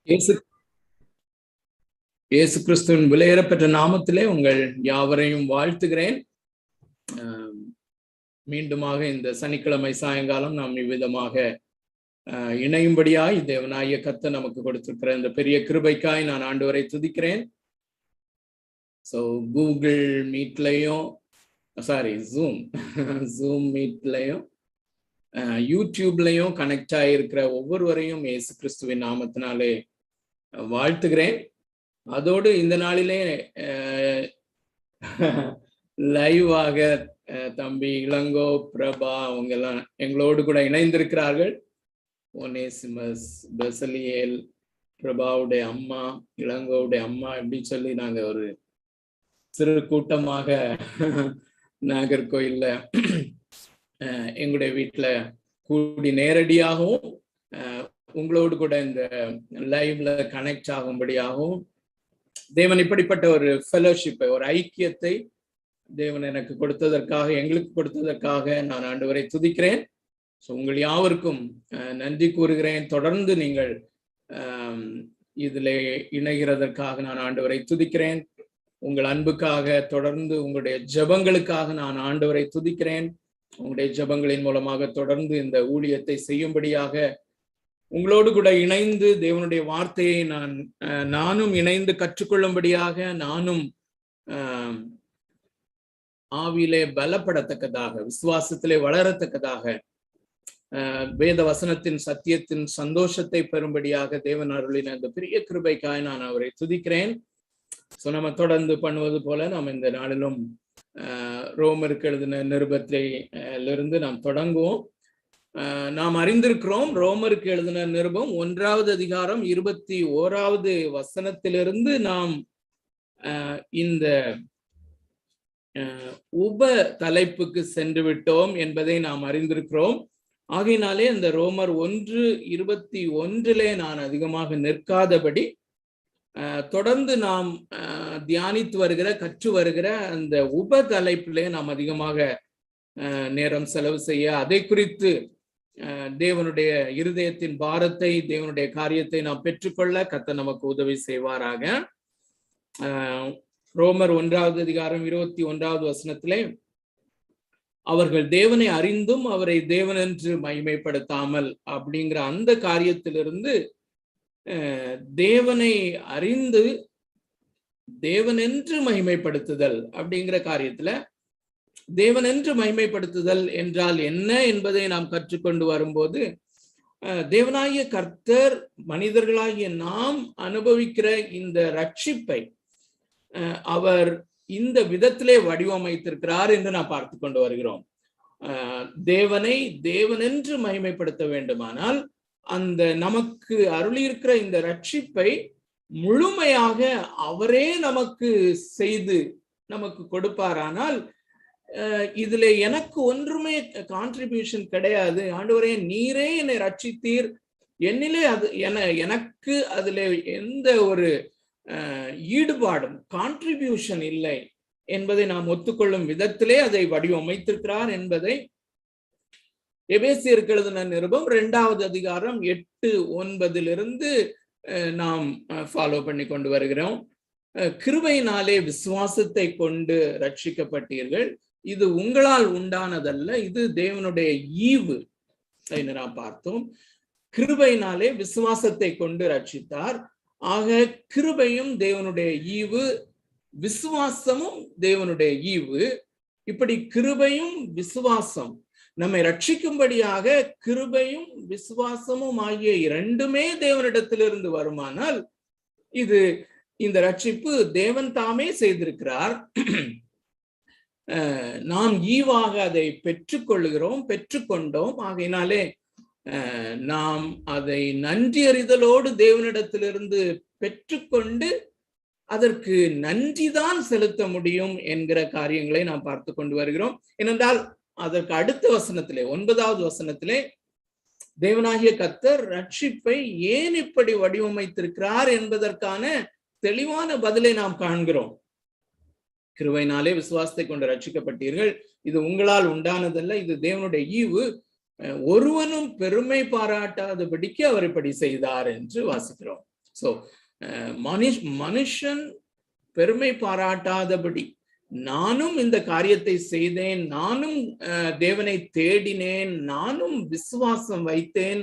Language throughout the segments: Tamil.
இயேசு இயேசு கிறிஸ்துவின் விலையேறப்பெற்ற நாமத்திலே உங்கள் யாவரையும் வாழ்த்துகிறேன். மீண்டுமாக இந்த சனிக்கிழமை சாயங்காலம் நாம் இவ்விதமாக இணையும்படியாய் தேவனாகிய கர்த்தர் நமக்கு கொடுத்திருக்கிற இந்த பெரிய கிருபைக்காய் நான் ஆண்டவரை துதிக்கிறேன். கூகுள் மீட்லையும் ஜூம் மீட்லையும் யூடியூப்லையும் கனெக்ட் ஆகியிருக்கிற ஒவ்வொருவரையும் இயேசு கிறிஸ்துவின் நாமத்தினாலே வாழ்த்துகிறேன். அதோடு இந்த நாளிலே லைவாக தம்பி இளங்கோ, பிரபா அவங்க எல்லாம் எங்களோடு கூட இணைந்திருக்கிறார்கள். ஒனேசிமஸ், பெசலியேல், பிரபாவுடைய அம்மா, இளங்கோவுடைய அம்மா எப்படி சொல்லி நாங்க ஒரு சிறு கூட்டமாக நாகர்கோயில்ல எங்களுடைய வீட்டுல கூடி நேரடியாகவும் உங்களோடு கூட இந்த லைவ்ல கனெக்ட் ஆகும்படியாகவும் தேவன் இப்படிப்பட்ட ஒரு ஃபெலோஷிப்பை, ஒரு ஐக்கியத்தை தேவன் எனக்கு கொடுத்ததற்காக, எங்களுக்கு கொடுத்ததற்காக நான் ஆண்டவரை துதிக்கிறேன். உங்கள் யாவருக்கும் நன்றி கூறுகிறேன். தொடர்ந்து நீங்கள் இதில் இணைகிறதற்காக நான் ஆண்டவரை துதிக்கிறேன். உங்கள் அன்புக்காக, தொடர்ந்து உங்களுடைய ஜெபங்களுக்காக நான் ஆண்டவரை துதிக்கிறேன். உங்களுடைய ஜெபங்களின் மூலமாக தொடர்ந்து இந்த ஊழியத்தை செய்யும்படியாக உங்களோடு கூட இணைந்து தேவனுடைய வார்த்தையை நானும் இணைந்து கற்றுக்கொள்ளும்படியாக, நானும் ஆவியிலே பலப்படத்தக்கதாக, விசுவாசத்திலே வளரத்தக்கதாக, வேத வசனத்தின் சத்தியத்தின் சந்தோஷத்தை பெறும்படியாக தேவன் அருளின அந்த பெரிய கிருபைக்காய் நான் அவரை துதிக்கிறேன். நம்ம தொடர்ந்து பண்ணுவது போல நாம் இந்த நாளிலும் ரோமருக்கு எழுதின நிருபத்திலிருந்து நாம் தொடங்குவோம். நாம் அறிந்திருக்கிறோம், ரோமருக்கு எழுதின நிருபம் 1வது அதிகாரம் 21வது வசனத்திலிருந்து நாம் இந்த உப தலைப்புக்கு சென்று விட்டோம் என்பதை நாம் அறிந்திருக்கிறோம். ஆகையினாலே இந்த ரோமர் 1:21 நான் அதிகமாக நிற்காதபடி தொடர்ந்து நாம் தியானித்து வருகிற, கற்று வருகிற அந்த உப தலைப்பிலே நாம் அதிகமாக நேரம் செலவு செய்ய, அதை குறித்து தேவனுடைய இருதயத்தின் பாரத்தை, தேவனுடைய காரியத்தை நாம் பெற்றுக்கொள்ள கர்த்தர் நமக்கு உதவி செய்வாராக. ரோமர் 1வது அதிகாரம் 21வது வசனத்திலே, அவர்கள் தேவனை அறிந்தும் அவரை தேவனென்று மகிமைப்படுத்தாமல் அப்படிங்கிற அந்த காரியத்திலிருந்து தேவனை அறிந்து தேவனென்று மகிமைப்படுத்துதல் அப்படிங்கிற காரியத்துல, தேவனென்று மகிமைப்படுத்துதல் என்றால் என்ன என்பதை நாம் கற்றுக்கொண்டு வரும்போது, தேவனாகிய கர்த்தர் மனிதர்களாகிய நாம் அனுபவிக்கிற இந்த ரட்சிப்பை அவர் இந்த விதத்திலே வடிவமைத்திருக்கிறார் என்று நாம் பார்த்து கொண்டு வருகிறோம். தேவனை தேவனென்று மகிமைப்படுத்த வேண்டுமானால் அந்த நமக்கு அருளியிருக்கிற இந்த ரட்சிப்பை முழுமையாக அவரே நமக்கு செய்து நமக்கு கொடுப்பாரானால், இதுல எனக்கு ஒன்றுமே கான்ட்ரிபியூஷன் கிடையாது, ஆண்டவரே நீரே என்னை ரட்சித்தீர், என்னிலே அது எனக்கு அதுல எந்த ஒரு ஈடுபாடும் கான்ட்ரிபியூஷன் இல்லை என்பதை நாம் ஒத்துக்கொள்ளும் விதத்திலே அதை வடிவமைத்திருக்கிறார் என்பதை எபேசியருக்கு எழுதின நிருபம் 2வது அதிகாரம் 8-9 நாம் ஃபாலோ பண்ணி கொண்டு வருகிறோம். கிருபையினாலே விசுவாசத்தை கொண்டு ரட்சிக்கப்பட்டீர்கள், இது உங்களால் உண்டானதல்ல, இது தேவனுடைய ஈவு என்று நாம் பார்த்தோம். கிருபையினாலே விசுவாசத்தை கொண்டு ரட்சித்தார். ஆக கிருபையும் தேவனுடைய ஈவு, விசுவாசமும் தேவனுடைய ஈவு. இப்படி கிருபையும் விசுவாசம் நம்மை ரட்சிக்கும்படியாக, கிருபையும் விசுவாசமும் ஆகிய இரண்டுமே தேவனிடத்திலிருந்து வருமானால், இந்த ரட்சிப்பு தேவன் தாமே செய்திருக்கிறார். நாம் ஈவாக அதை பெற்றுக்கொண்டோம். ஆகையினாலே நாம் அதை நன்றி அறிதலோடு தேவனிடத்திலிருந்து பெற்றுக்கொண்டு அதற்கு நன்றிதான் செலுத்த முடியும் என்கிற காரியங்களை நாம் பார்த்து கொண்டு வருகிறோம். ஏனென்றால் அதற்கு அடுத்த வசனத்திலே, 9வது வசனத்திலே, தேவனாகிய கர்த்தர் ரட்சிப்பை ஏன் இப்படி வடிவமைத்திருக்கிறார் என்பதற்கான தெளிவான பதிலை நாம் காண்கிறோம். கிருபையினாலே விசுவாசத்தை கொண்டு ரட்சிக்கப்பட்டீர்கள், இது உங்களால் உண்டானதல்ல, இது தேவனுடைய ஈவு, ஒருவனும் பெருமை பாராட்டாதபடிக்கு அவர் இப்படி செய்தார் என்று வாசிக்கிறோம். சோ மனுஷன் பெருமை பாராட்டாதபடி நானும் இந்த காரியத்தை செய்தேன், நானும் தேவனை தேடினேன், நானும் விசுவாசம் வைத்தேன்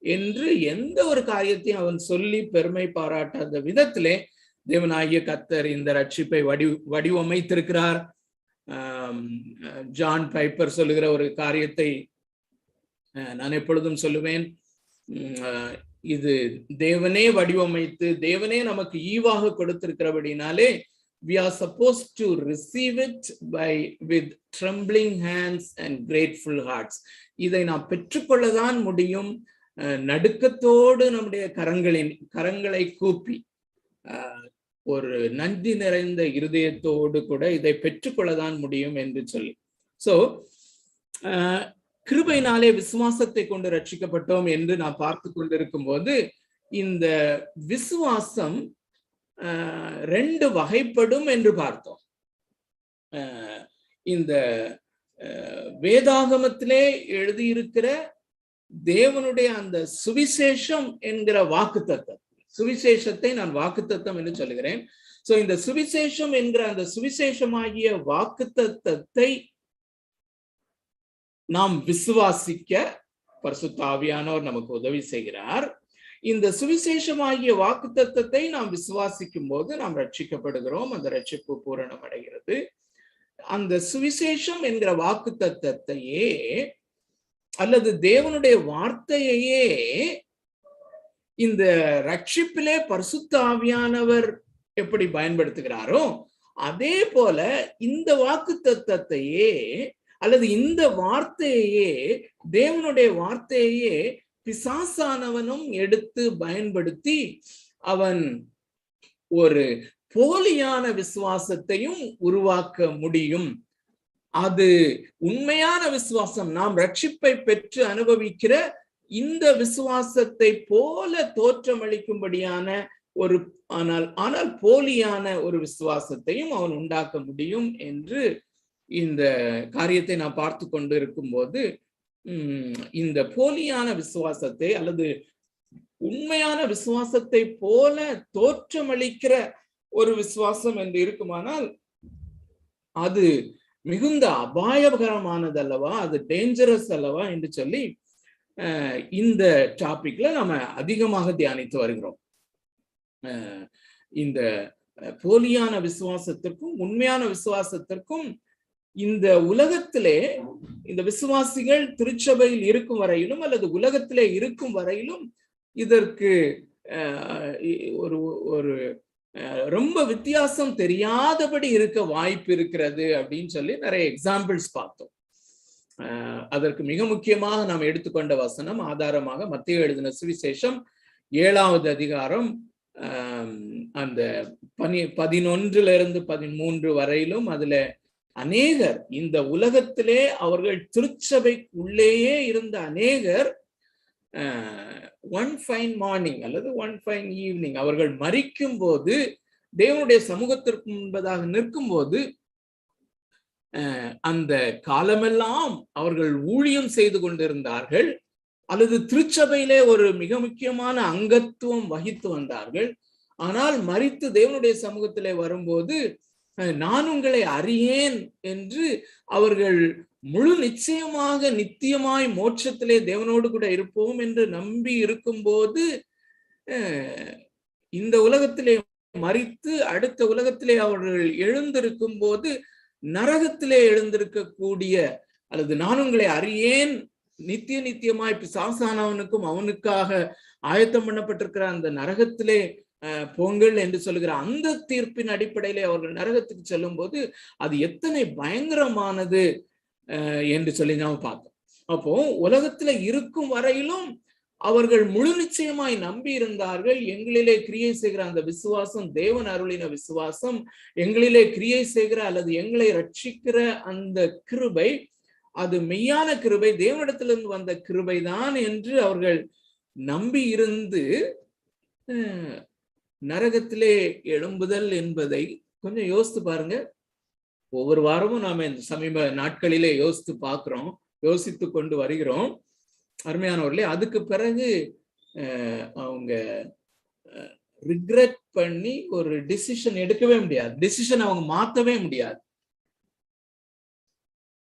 என்று எந்த ஒரு காரியத்தையும் அவன் சொல்லி பெருமை பாராட்டாத விதத்திலே தேவனாகிய கர்த்தர் இந்த ரட்சிப்பை வடிவமைத்திருக்கிறார். ஜான் பைப்பர் சொல்லுகிற ஒரு காரியத்தை நான் எப்பொழுதும் சொல்லுவேன். இது தேவனே வடிவமைத்து தேவனே நமக்கு ஈவாக கொடுத்திருக்கிறபடினாலே we are supposed to receive it with trembling hands and grateful hearts. இதை நாம் பெற்றுக்கொள்ளதான் முடியும். நடுக்கத்தோடு நம்முடைய கரங்களை கூப்பி ஒரு நன்றி நிறைந்த இருதயத்தோடு கூட இதை பெற்றுக்கொள்ளதான் முடியும் என்று சொல்லி. சோ கிருபையினாலே விசுவாசத்தை கொண்டு ரட்சிக்கப்பட்டோம் என்று நான் பார்த்து கொண்டிருக்கும் போது இந்த விசுவாசம் ரெண்டு வகைப்படும் என்று பார்த்தோம். இந்த வேதாகமத்திலே எழுதியிருக்கிற தேவனுடைய அந்த சுவிசேஷம் என்கிற வாக்குத்தத்தம், சுவிசேஷத்தை நான் வாக்குத்தத்தம் என்று சொல்லுகிறேன். சோ இந்த சுவிசேஷம் என்கிற அந்த சுவிசேஷமாகிய வாக்குத்தத்தத்தை நாம் விசுவாசிக்க பரிசுத்த ஆவியானவர் நமக்கு உதவி செய்கிறார். இந்த சுவிசேஷமாகிய வாக்குத்தத்தத்தை நாம் விசுவாசிக்கும் போது நாம் ரட்சிக்கப்படுகிறோம். அந்த ரட்சிப்பு பூரணம் அடைகிறது. அந்த சுவிசேஷம் என்கிற வாக்குத்தத்தத்தையே அல்லது தேவனுடைய வார்த்தையையே இந்த ரட்சிப்பிலே பரிசுத்த ஆவியானவர் எப்படி பயன்படுத்துகிறாரோ அதே போல இந்த வாக்குத்தத்தத்தையே அல்லது இந்த வார்த்தையையே தேவனுடைய வார்த்தையையே பிசாசானவனும் எடுத்து பயன்படுத்தி அவன் ஒரு போலியான விசுவாசத்தையும் உருவாக்க முடியும். அது உண்மையான விசுவாசம், நாம் ரட்சிப்பை பெற்று அனுபவிக்கிற இந்த விசுவாசத்தை போல தோற்றமளிக்கும்படியான ஒரு ஆனால் போலியான ஒரு விசுவாசத்தையும் அவன் உண்டாக்க முடியும் என்று இந்த காரியத்தை நான் பார்த்து கொண்டு இருக்கும் போது இந்த போலியான விசுவாசத்தை அல்லது உண்மையான விசுவாசத்தை போல தோற்றமளிக்கிற ஒரு விசுவாசம் என்று இருக்குமானால் அது மிகுந்த அபாயகரமானது அல்லவா, அது டேஞ்சரஸ் அல்லவா என்று சொல்லி இந்த டாபிக்ல நாம அதிகமாக தியானித்து வருகிறோம். இந்த போலியான விசுவாசத்திற்கும் உண்மையான விசுவாசத்திற்கும் இந்த உலகத்திலே இந்த விசுவாசிகள் திருச்சபையில் இருக்கும் வரையிலும் அல்லது உலகத்திலே இருக்கும் வரையிலும் இதற்கு ஒரு ஒரு ரொம்ப வித்தியாசம் தெரியாதபடி இருக்க வாய்ப்பு இருக்கிறது அப்படின்னு சொல்லி நிறைய எக்ஸாம்பிள்ஸ் பார்த்தோம். அதற்கு மிக முக்கியமாக நாம் எடுத்துக்கொண்ட வசனம் ஆதாரமாக மத்தேயு எழுதின சுவிசேஷம் 7வது அதிகாரம் அந்த 11-13 வரையிலும் அதுல அநேகர் இந்த உலகத்திலே அவர்கள் திருச்சபைக்குள்ளேயே இருந்த அநேகர் ஒன் ஃபைன் மார்னிங் அல்லது ஒன் ஃபைன் ஈவினிங் அவர்கள் மரிக்கும் போது தேவனுடைய சமூகத்திற்கு முன்பதாக நிற்கும் போது அந்த காலமெல்லாம் அவர்கள் ஊழியம் செய்து கொண்டிருந்தார்கள் அல்லது திருச்சபையிலே ஒரு மிக முக்கியமான அங்கத்துவம் வகித்து வந்தார்கள். ஆனால் மரித்து தேவனுடைய சமூகத்திலே வரும்போது நான் உங்களை அறியேன் என்று அவர்கள் முழு நிச்சயமாக நித்தியமாய் மோட்சத்திலே தேவனோடு கூட இருப்போம் என்று நம்பி இருக்கும்போது இந்த உலகத்திலே மரித்து அடுத்த உலகத்திலே அவர்கள் எழுந்திருக்கும் போது நரகத்திலே எழுந்திருக்கக்கூடிய அல்லது நான் உங்களை அறியேன் நித்தியமாய் பிசாசானவனுக்கும் அவனுக்காக ஆயத்தம் பண்ணப்பட்டிருக்கிற அந்த நரகத்திலே போங்கள் என்று சொல்லுகிற அந்த தீர்ப்பின் அடிப்படையிலே அவர்கள் நரகத்துக்கு செல்லும் போது அது எத்தனை பயங்கரமானது என்று சொல்லி நாம் பார்த்தோம். அப்போ உலகத்துல இருக்கும் வரையிலும் அவர்கள் முழு நிச்சயமாய் நம்பி இருந்தார்கள். எங்களிலே கிரியை செய்கிற அந்த விசுவாசம் தேவன் அருளின விசுவாசம், எங்களிலே கிரியை செய்கிற அல்லது எங்களை ரட்சிக்கிற அந்த கிருபை அது மெய்யான கிருபை, தேவனிடத்திலிருந்து வந்த கிருபை தான் என்று அவர்கள் நம்பி இருந்து நரகத்திலே எழும்புதல் என்பதை கொஞ்சம் யோசித்து பாருங்க. ஒவ்வொரு வாரமும் நாம இந்த சமீப நாட்களிலே யோசித்து கொண்டு வருகிறோம் அருமையானவர்களே. அதுக்கு பிறகு அவங்க ரிக்ரெட் பண்ணி ஒரு டிசிஷன் எடுக்கவே முடியாது. டிசிஷன் அவங்க மாத்தவே முடியாது.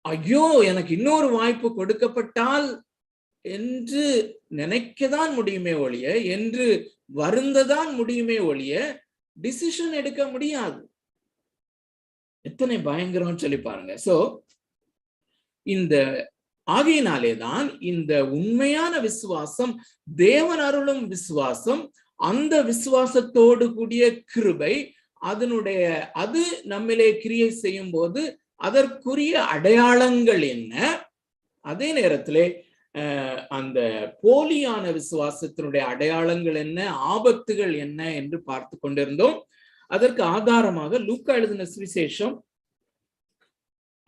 ஐயோ எனக்கு இன்னொரு வாய்ப்பு கொடுக்கப்பட்டால் என்று நினைக்கதான் முடியுமே ஒழிய, என்று வருந்ததான் முடியுமே ஒழிய டிசிஷன் எடுக்க முடியாது. எத்தனை பயங்கரம் சொல்லி பாருங்க. சோ இந்த ஆகையினாலேதான் இந்த உண்மையான விசுவாசம், தேவன் அருளும் விசுவாசம், அந்த விசுவாசத்தோடு கூடிய கிருபை, அது நம்மிலே கிரியை செய்யும் போது அதற்குரிய அடையாளங்கள் என்ன, அதே நேரத்திலே அந்த போலியான விசுவாசத்தினுடைய அடையாளங்கள் என்ன, ஆபத்துகள் என்ன என்று பார்த்து கொண்டிருந்தோம். அதற்கு ஆதாரமாக லூக்கா எழுதின சுவிசேஷம்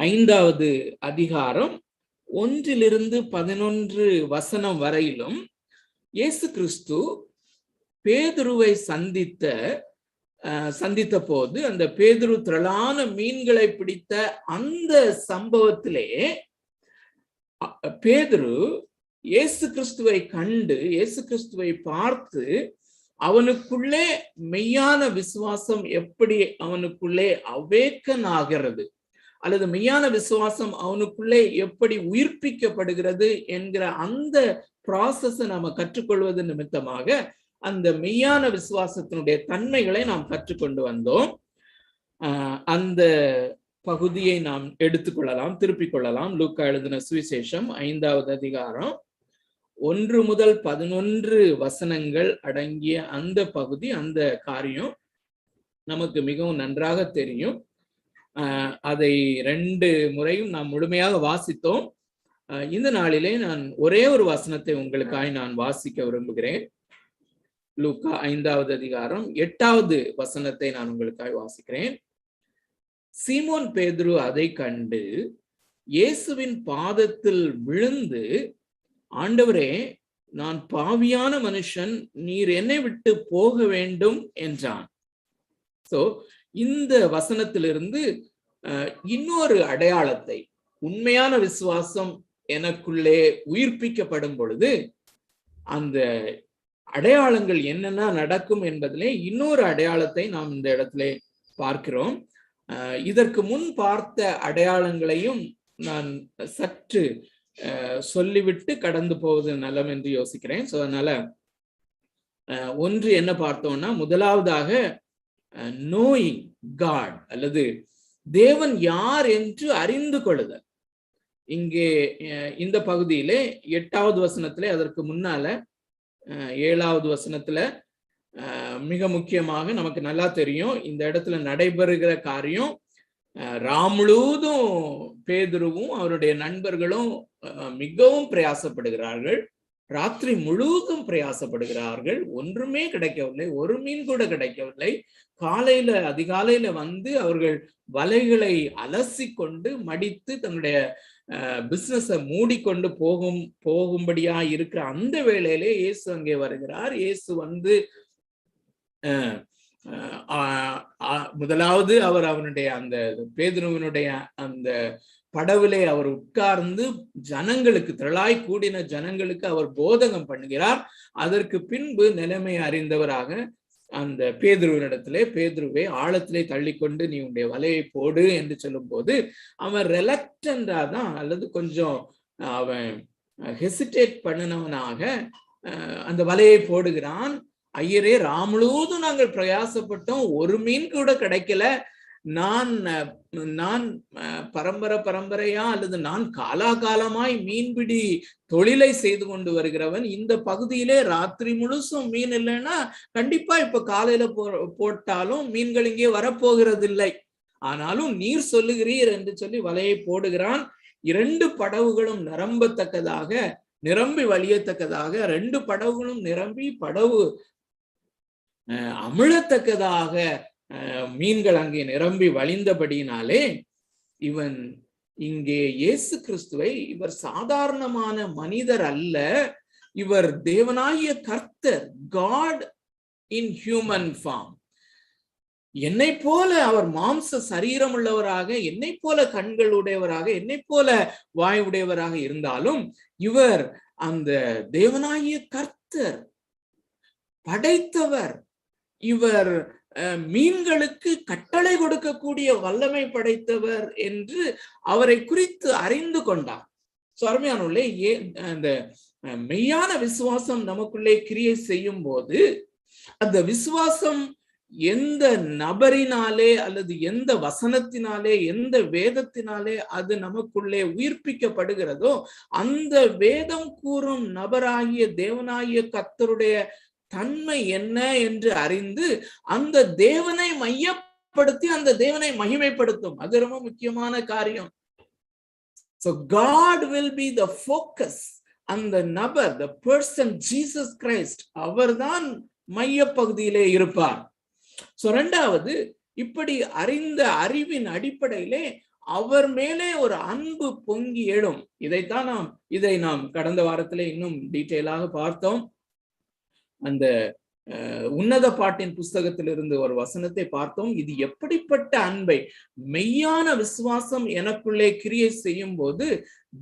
5வது அதிகாரம் 1-11 வசனம் வரையிலும் இயேசு கிறிஸ்து பேதுருவை சந்தித்த போது அந்த பேதுரு திரளான மீன்களை பிடித்த அந்த சம்பவத்திலே பேதுரு இயேசு கிறிஸ்துவை கண்டு, இயேசு கிறிஸ்துவை பார்த்து, அவனுக்குள்ளே மெய்யான விசுவாசம் எப்படி அவனுக்குள்ளே அவேக்கன் ஆகிறது, அல்லது மெய்யான விசுவாசம் அவனுக்குள்ளே எப்படி உயிர்ப்பிக்கப்படுகிறது என்கிற அந்த ப்ராசஸை நாம கற்றுக்கொள்வது நிமித்தமாக அந்த மெய்யான விசுவாசத்தினுடைய தன்மைகளை நாம் கற்றுக்கொண்டு வந்தோம். அந்த பகுதியை நாம் எடுத்துக்கொள்ளலாம், திருப்பிக் கொள்ளலாம். லூக்கா எழுதின சுவிசேஷம் 5வது அதிகாரம் 1-11 வசனங்கள் அடங்கிய அந்த பகுதி, அந்த காரியம் நமக்கு மிகவும் நன்றாக தெரியும். அதை 2 முறையும் நாம் முழுமையாக வாசித்தோம். இந்த நாளிலே நான் ஒரே ஒரு வசனத்தை உங்களுக்காக நான் வாசிக்க விரும்புகிறேன். லூக்கா 5வது அதிகாரம் 8வது வசனத்தை நான் உங்களுக்காக வாசிக்கிறேன். சீமோன் பேதுரு அதை கண்டு இயேசுவின் பாதத்தில் விழுந்து, ஆண்டவரே, நான் பாவியான மனுஷன், நீர் என்னை விட்டு போக வேண்டும் என்றான். சோ இந்த வசனத்திலிருந்து இன்னொரு அடையாளத்தை, உண்மையான விசுவாசம் எனக்குள்ளே உயிர்ப்பிக்கப்படும் பொழுது அந்த அடையாளங்கள் என்னென்ன நடக்கும் என்பதிலே இன்னொரு அடையாளத்தை நாம் இந்த இடத்திலே பார்க்கிறோம். இதற்கு முன் பார்த்த அடையாளங்களையும் நான் சற்று சொல்லிவிட்டு கடந்து போவது நலம் என்று யோசிக்கிறேன். சோ அதனால ஒன்று என்ன பார்த்தோம்னா, முதலாவதாக நோயிங் காட், அல்லது தேவன் யார் என்று அறிந்து கொள்ளுதல். இங்கே இந்த பகுதியிலே 8வது வசனத்திலே, அதற்கு முன்னால 7வது வசனத்துல மிக முக்கியமாக நமக்கு நல்லா தெரியும் இந்த இடத்துல நடைபெறுகிற காரியம். முழுவதும் பேதுருவும் அவருடைய நண்பர்களும் மிகவும் பிரயாசப்படுகிறார்கள். ராத்திரி முழுவதும் பிரயாசப்படுகிறார்கள். ஒன்றுமே கிடைக்கவில்லை, ஒரு மீன் கூட கிடைக்கவில்லை. அதிகாலையில வந்து அவர்கள் வலைகளை அலசி கொண்டு மடித்து தன்னுடைய பிசினஸை மூடிக்கொண்டு போகும்படியா இருக்கிற அந்த வேளையிலே இயேசு அங்கே வருகிறார். இயேசு வந்து முதலாவது அவர் அவனுடைய அந்த பேதுருவினுடைய அந்த படவிலே அவர் உட்கார்ந்து ஜனங்களுக்கு, திரளாய் கூடின ஜனங்களுக்கு அவர் போதகம் பண்ணுகிறார். அதற்கு பின்பு நிலைமை அறிந்தவராக அந்த பேதுருவினிடத்திலே, பேதுருவை ஆழத்திலே தள்ளிக்கொண்டு நீ உன்னுடைய வலையை போடு என்று சொல்லும் போது அவன் ரெலக்டண்டா தான், அல்லது கொஞ்சம் அவன் ஹெசிடேட் பண்ணினவனாக அந்த வலையை போடுகிறான். ஐயரே, முழுவதும் நாங்கள் பிரயாசப்பட்டோம், ஒரு மீன் கூட கிடைக்கல. நான் பரம்பரையா அல்லது நான் காலாகாலமாய் மீன்பிடி தொழிலை செய்து கொண்டு வருகிறவன். இந்த பகுதியிலே ராத்திரி முழுசும் மீன் இல்லைன்னா கண்டிப்பா இப்ப காலையில போட்டாலும் மீன்கள் இங்கே வரப்போகிறது இல்லை. ஆனாலும் நீர் சொல்லுகிறீர் என்று சொல்லி வலையை போடுகிறான். 2 படவுகளும் நிரம்பி வழியத்தக்கதாக 2 படவுகளும் நிரம்பி படவு அமிழத்தக்கதாக மீன்கள் அங்கே நிரம்பி வழிந்தபடியினாலே இவன் இங்கே இயேசு கிறிஸ்துவை, இவர் சாதாரணமான மனிதர் அல்ல, இவர் தேவனாகிய கர்த்தர், காட் இன் ஹியூமன் ஃபார்ம். என்னை போல அவர் மாம்ச சரீரம் உள்ளவராக, என்னை போல கண்கள் உடையவராக, என்னை போல வாய் உடையவராக இருந்தாலும் இவர் அந்த தேவனாகிய கர்த்தர், படைத்தவர், இவர் மீன்களுக்கு கட்டளை கொடுக்கக்கூடிய வல்லமை படைத்தவர் என்று அவரை குறித்து அறிந்து கொண்டார். அருமையானவர்களே, அந்த மெய்யான விசுவாசம் நமக்குள்ளே கிரியை செய்யும் போது அந்த விசுவாசம் எந்த நபரினாலே அல்லது எந்த வசனத்தினாலே எந்த வேதத்தினாலே அது நமக்குள்ளே உயிர்ப்பிக்கப்படுகிறதோ அந்த வேதம் கூறும் நபராகிய தேவனாகிய கர்த்தருடைய தன்மை என்ன என்று அறிந்து அந்த தேவனை மையப்படுத்தி அந்த தேவனை மகிமைப்படுத்தும். அது ரொம்ப முக்கியமான காரியம். So God will be the focus. அந்த நபர், the person Jesus Christ, அவர்தான் மைய பகுதியிலே இருப்பார். இரண்டாவது, இப்படி அறிந்த அறிவின் அடிப்படையிலே அவர் மேலே ஒரு அன்பு பொங்கி எழும். இதை நாம் கடந்த வாரத்திலே இன்னும் டீட்டெயிலாக பார்த்தோம். அந்த உன்னத பாட்டின் புஸ்தகத்திலிருந்து ஒரு வசனத்தை பார்த்தோம். இது எப்படிப்பட்ட அன்பை, மெய்யான விசுவாசம் எனக்குள்ளே கிரியை செய்யும் போது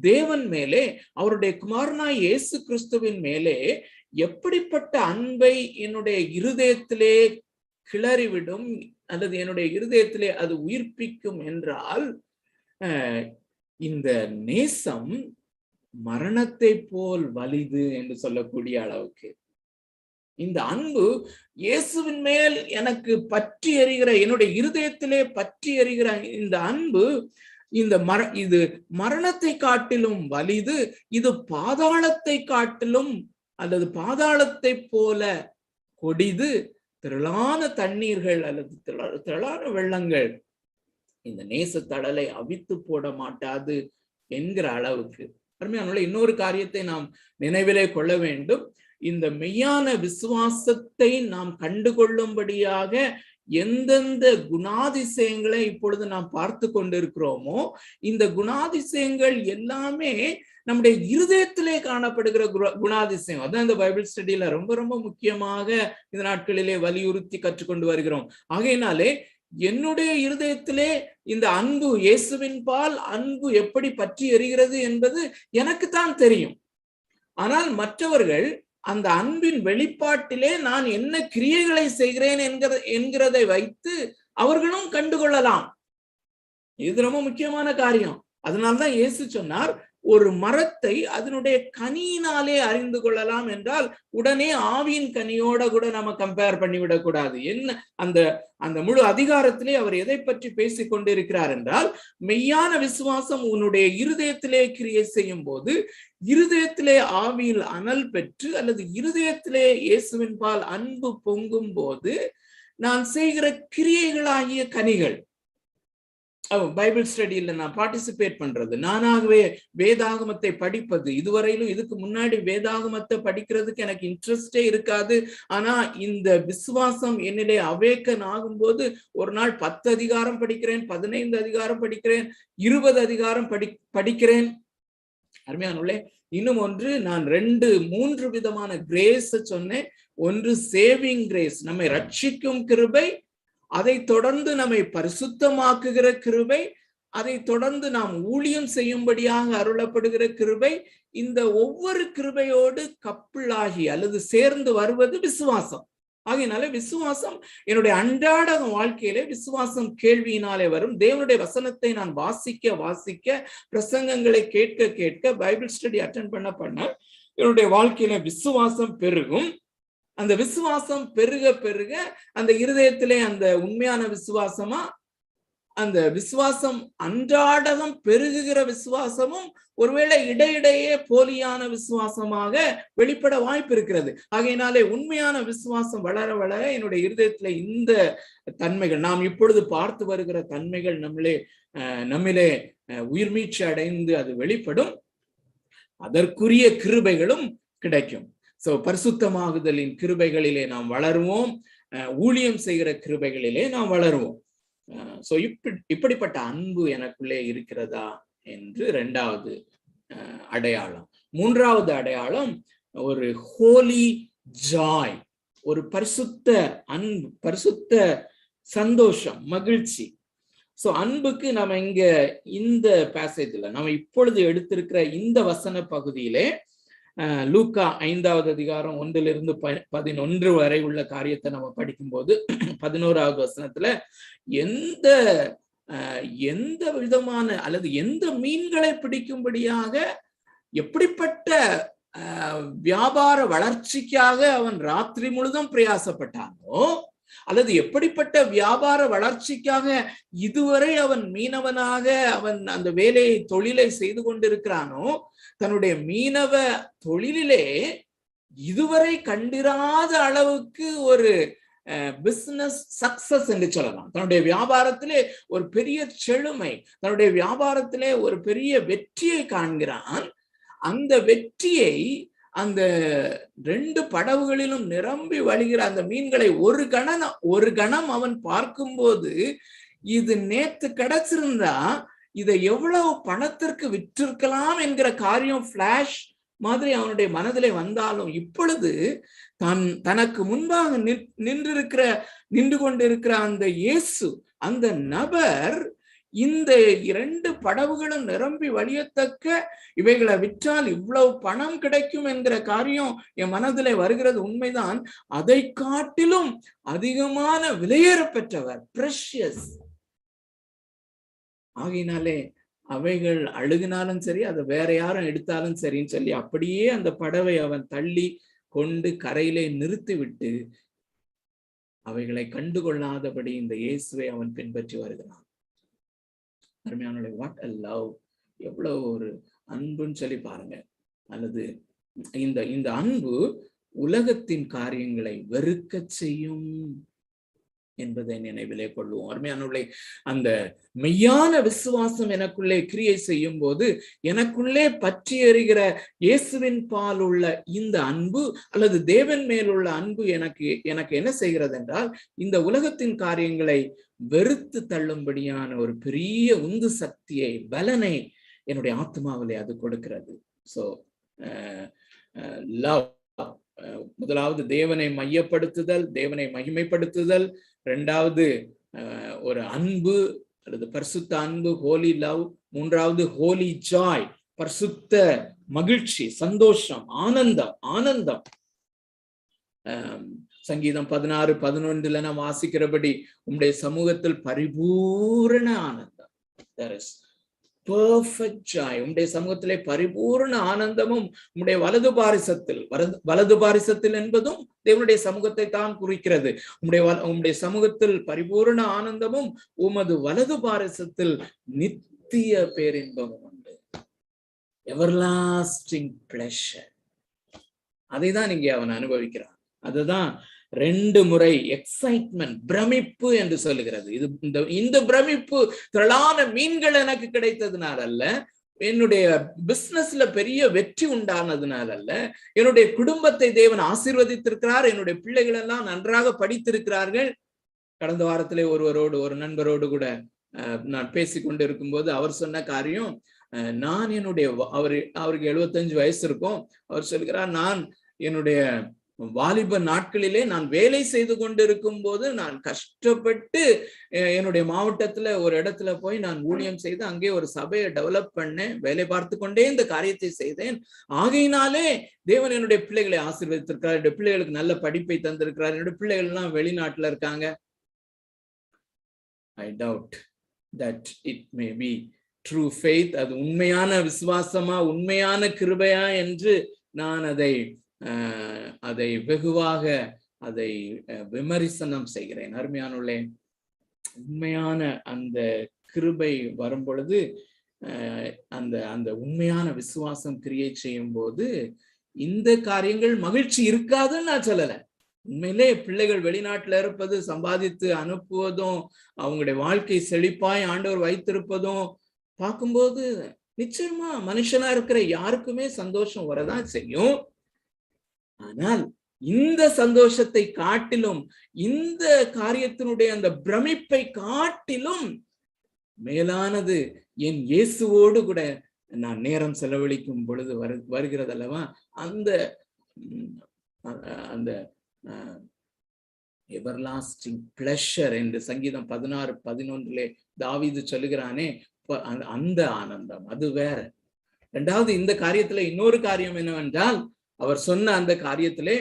தேவன் மேலே, அவருடைய குமாரனாய் இயேசு கிறிஸ்துவின் மேலே எப்படிப்பட்ட அன்பை என்னுடைய இருதயத்திலே கிளறிவிடும் அல்லது என்னுடைய இருதயத்திலே அது உயிர்ப்பிக்கும் என்றால், இந்த நேசம் மரணத்தை போல் வலிது என்று சொல்லக்கூடிய அளவுக்கு இந்த அன்பு இயேசுவின் மேல் எனக்கு பற்றி எறிகிற, என்னுடைய இருதயத்திலே பற்றி எறிகிற இந்த அன்பு இது மரணத்தை காட்டிலும் வலிது. இது பாதாளத்தை காட்டிலும் அல்லது பாதாளத்தை போல கொடிது. திரளான தண்ணீர்கள் அல்லது திரளான வெள்ளங்கள் இந்த நேச தடலை அவித்து போட மாட்டாது என்கிற அளவுக்கு. அருமையானவர்களே, இன்னொரு காரியத்தை நாம் நினைவிலே கொள்ள வேண்டும். இந்த மெய்யான விசுவாசத்தை நாம் கண்டுகொள்ளும்படியாக எந்தெந்த குணாதிசயங்களை இப்பொழுது நாம் பார்த்து கொண்டிருக்கிறோமோ, இந்த குணாதிசயங்கள் எல்லாமே நம்முடைய இருதயத்திலே காணப்படுகிற குணாதிசயம். அதான் இந்த பைபிள் ஸ்டடியில ரொம்ப ரொம்ப முக்கியமாக இந்த நாட்களிலே வலியுறுத்தி கற்றுக்கொண்டு வருகிறோம். ஆகையினாலே என்னுடைய இருதயத்திலே இந்த அன்பு, இயேசுவின் பால் அன்பு எப்படி பற்றி எறிகிறது என்பது எனக்குத்தான் தெரியும். ஆனால் மற்றவர்கள் அந்த அன்பின் வெளிப்பாட்டிலே நான் என்ன கிரியைகளை செய்கிறேன் என்கிறதை வைத்து அவர்களும் கண்டுகொள்ளலாம். இது ரொம்ப முக்கியமான காரியம். அதனால்தான் இயேசு சொன்னார், ஒரு மரத்தை அதனுடைய கனியினாலே அறிந்து கொள்ளலாம் என்றால் உடனே ஆவியின் கனியோட கூட நம்ம கம்பேர் பண்ணிவிடக் கூடாது. என்ன அந்த முழு அதிகாரத்திலே அவர் எதை பற்றி பேசிக் கொண்டிருக்கிறார் என்றால், மெய்யான விசுவாசம் உன்னுடைய இருதயத்திலே கிரியை செய்யும் போது, இருதயத்திலே ஆவியில் அனல் பெற்று அல்லது இருதயத்திலே இயேசுவின் பால் அன்பு பொங்கும் போது நான் செய்கிற கிரியைகளாகிய கனிகள். பைபிள் ஸ்டடியில நான் பார்ட்டிசிபேட் பண்றது, நானாகவே வேதாகமத்தை படிப்பது. இதுவரையிலும் இதுக்கு முன்னாடி வேதாகமத்தை படிக்கிறதுக்கு எனக்கு இன்ட்ரெஸ்டே இருக்காது. ஆனா இந்த விசுவாசம் என்னிலே அவேக்கன் ஆகும்போது ஒரு நாள் 10 அதிகாரம் படிக்கிறேன், 15 அதிகாரம் படிக்கிறேன், 20 அதிகாரம் படிக்கிறேன். அருமையானவர்களே, இன்னும் ஒன்று, நான் 2-3 விதமான கிரேஸ் சொன்னேன். ஒன்று சேவிங் கிரேஸ், நம்மை ரட்சிக்கும் கிருபை. அதை தொடர்ந்து நம்மை பரிசுத்தமாக்குகிற கிருபை. அதை தொடர்ந்து நாம் ஊழியம் செய்யும்படியாக அருளப்படுகிற கிருபை. இந்த ஒவ்வொரு கிருபையோடு கப்பிளாகி அல்லது சேர்ந்து வருவது விசுவாசம். ஆகையினால விசுவாசம் என்னுடைய அன்றாட வாழ்க்கையிலே விசுவாசம் கேள்வியினாலே வரும். தேவனுடைய வசனத்தை நான் வாசிக்க பிரசங்கங்களை கேட்க பைபிள் ஸ்டடி அட்டெண்ட் பண்ண என்னுடைய வாழ்க்கையில விசுவாசம் பெருகும். அந்த விசுவாசம் பெருக அந்த இருதயத்திலே அந்த உண்மையான விசுவாசமா, அந்த விசுவாசம் அன்றாடம் பெருகுகிற விசுவாசமும் ஒருவேளை இடையிடையே போலியான விசுவாசமாக வெளிப்பட வாய்ப்பு இருக்கிறது. ஆகையினாலே உண்மையான விசுவாசம் வளர என்னுடைய இருதயத்துல இந்த தன்மைகள், நாம் இப்பொழுது பார்த்து வருகிற தன்மைகள் நம்மிலே உயிர்மீட்சி அடைந்து அது வெளிப்படும். அதற்குரிய கிருபைகளும் கிடைக்கும். பரிசுத்தமாகுதலின் கிருபைகளிலே நாம் வளருவோம், ஊழியம் செய்கிற கிருபைகளிலே நாம் வளருவோம். இப்படிப்பட்ட அன்பு எனக்குள்ளே இருக்கிறதா என்று 2வது அடையாளம். 3வது அடையாளம் ஒரு ஹோலி ஜாய், ஒரு பரிசுத்த அன்பு, பரிசுத்த சந்தோஷம், மகிழ்ச்சி. அன்புக்கு நம்ம இங்க இந்த பேசேஜ்ல நம்ம இப்பொழுது எடுத்திருக்கிற இந்த வசன பகுதியிலே லூக்கா 5வது அதிகாரம் 1 to 11 வரை உள்ள காரியத்தை நம்ம படிக்கும்போது 11வது வசனத்துல எந்த விதமான அல்லது எந்த மீன்களை பிடிக்கும்படியாக எப்படிப்பட்ட வியாபார வளர்ச்சிக்காக அவன் ராத்திரி முழுதும் பிரயாசப்பட்டானோ, அல்லது எப்படிப்பட்ட வியாபார வளர்ச்சிக்காக இதுவரை அவன் மீனவனாக அவன் அந்த வேலையை தொழிலை செய்து கொண்டிருக்கிறானோ, தன்னுடைய மீனவ தொழிலிலே இதுவரை கண்டிராத அளவுக்கு ஒரு பிசினஸ் சக்சஸ் என்று சொல்லலாம். தன்னுடைய வியாபாரத்திலே ஒரு பெரிய செழுமை, தன்னுடைய வியாபாரத்திலே ஒரு பெரிய வெற்றியை காண்கிறான். அந்த வெற்றியை அந்த 2 படகுகளிலும் நிரம்பி வழிகிற அந்த மீன்களை ஒரு கணம் அவன் பார்க்கும்போது, இது நேத்து கிடைச்சிருந்தா இதை எவ்வளவு பணத்திற்கு விற்றிருக்கலாம் என்கிற காரியம் பிளாஷ் மாதிரி அவனுடைய மனதிலே வந்தாலும், இப்பொழுது தனக்கு முன்பாக நின்று கொண்டிருக்கிற அந்த இயேசு, அந்த நபர் இந்த 2 படகுகளும் நிரம்பி வழியத்தக்க, இவைகளை விற்றால் இவ்வளவு பணம் கிடைக்கும் என்கிற காரியம் என் மனதிலே வருகிறது உண்மைதான். அதை காட்டிலும் அதிகமான விலையேற பெற்றவர், பிரஷியஸ். ஆகையினாலே அவைகள் அழுகினாலும் சரி, அதை வேற யாரும் எடுத்தாலும் சரின்னு சொல்லி அப்படியே அந்த படவை அவன் தள்ளி கொண்டு கரையிலே நிறுத்திவிட்டு அவைகளை கண்டுகொள்ளாதபடி இந்த இயேசுவை அவன் பின்பற்றி வருகிறான். அருமையான வாட் அ லவ், எவ்வளவு ஒரு அன்புன்னு சொல்லி பாருங்க. அல்லது இந்த அன்பு உலகத்தின் காரியங்களை வெறுக்க செய்யும் என்பதை நினைவிலே கொள்வோம். அருமையானவர்களே, அந்த மெய்யான விசுவாசம் எனக்குள்ளே கிரியை செய்யும் போது எனக்குள்ளே பற்றி எறிகிற இயேசுவின் பால் உள்ள இந்த அன்பு அல்லது தேவன் மேலுள்ள அன்பு எனக்கு என்ன செய்கிறது என்றால், இந்த உலகத்தின் காரியங்களை வெறுத்து தள்ளும்படியான ஒரு பெரிய உந்து சக்தியை, பலனை என்னுடைய ஆத்மாவிலே அது கொடுக்கிறது. சோ லவ், முதலாவது தேவனை மையப்படுத்துதல், தேவனை மகிமைப்படுத்துதல். 2வது ஒரு அன்பு அல்லது பரிசுத்த அன்பு, ஹோலி லவ். 3வது ஹோலி ஜாய், பரிசுத்த மகிழ்ச்சி, சந்தோஷம், ஆனந்தம். சங்கீதம் 16:11 நாம் வாசிக்கிறபடி, உம்முடைய சமூகத்தில் பரிபூரண ஆனந்தம். There is perfect joy. உம்முடைய சமூகத்திலே பரிபூர்ண ஆனந்தமும், உம்முடைய வலது பாரிசத்தில் என்பதும் தேவனுடைய சமூகத்தை தான் குறிக்கிறது. உம்முடைய சமூகத்தில் பரிபூர்ண ஆனந்தமும், உமது வலது பாரிசத்தில் நித்திய பேரின்பமும் உண்டு. Everlasting pleasure. அதை தான் இங்கே அவன் அனுபவிக்கிறான். அதுதான் 2 முறை எக்ஸைட்மெண்ட், பிரமிப்பு என்று சொல்லுகிறது. இந்த பிரமிப்பு திரளான மீன்கள் எனக்கு கிடைத்ததுனால அல்ல, என்னுடைய பிசினஸ்ல பெரிய வெற்றி உண்டானதுனால அல்ல, என்னுடைய குடும்பத்தை தேவன் ஆசீர்வதித்திருக்கிறார், என்னுடைய பிள்ளைகள் எல்லாம் நன்றாக படித்திருக்கிறார்கள். கடந்த வாரத்திலே ஒரு நண்பரோடு கூட நான் பேசிக்கொண்டு இருக்கும்போது அவர் சொன்ன காரியம், நான் அவருக்கு 75 வயசு இருக்கும். அவர் சொல்கிறார், நான் என்னுடைய வாலிப நாட்களிலே நான் வேலை செய்து கொண்டிருக்கும் போது நான் கஷ்டப்பட்டு என்னுடைய மாவட்டத்துல ஒரு இடத்துல போய் நான் ஊழியம் செய்து அங்கே ஒரு சபையை டெவலப் பண்ணேன், வேலை பார்த்து கொண்டே இந்த காரியத்தை செய்தேன். ஆகையினாலே தேவன் என்னுடைய பிள்ளைகளை ஆசீர்வதித்திருக்கிறார், என்னுடைய பிள்ளைகளுக்கு நல்ல படிப்பை தந்திருக்கிறார், என்னுடைய பிள்ளைகள் எல்லாம் வெளிநாட்டுல இருக்காங்க. I doubt that it may be true faith. அது உண்மையான விசுவாசமா, உண்மையான கிருபையா என்று நான் அதை வெகுவாக விமர்சனம் செய்கிறேன். அருமையானவர்களே, உண்மையான அந்த கிருபை வரும் பொழுது, அந்த உண்மையான விசுவாசம் கிரியை செய்யும் போது இந்த காரியங்கள் மகிழ்ச்சி இருக்காதுன்னு நான் சொல்லல. உண்மையிலே பிள்ளைகள் வெளிநாட்டுல இருப்பது, சம்பாதித்து அனுப்புவதும், அவங்களுடைய வாழ்க்கை செழிப்பாய் ஆண்டவர் வைத்திருப்பதும் பார்க்கும்போது நிச்சயமா மனுஷனா இருக்கிற யாருக்குமே சந்தோஷம் வரதான் செய்யும். ஆனால் இந்த சந்தோஷத்தை காட்டிலும், இந்த காரியத்தினுடைய அந்த பிரமிப்பை காட்டிலும் மேலானது என் இயேசுவோடு கூட நான் நேரம் செலவழிக்கும் பொழுது வருகிறது அல்லவா, அந்த அந்த எவர்லாஸ்டிங் பிளஷர் என்று சங்கீதம் 16:11 தாவீது சொல்லுகிறானே, அந்த ஆனந்தம் அது வேற. இரண்டாவது, இந்த காரியத்துல இன்னொரு காரியம் என்னவென்றால், அவர் சொன்ன அந்த காரியத்திலே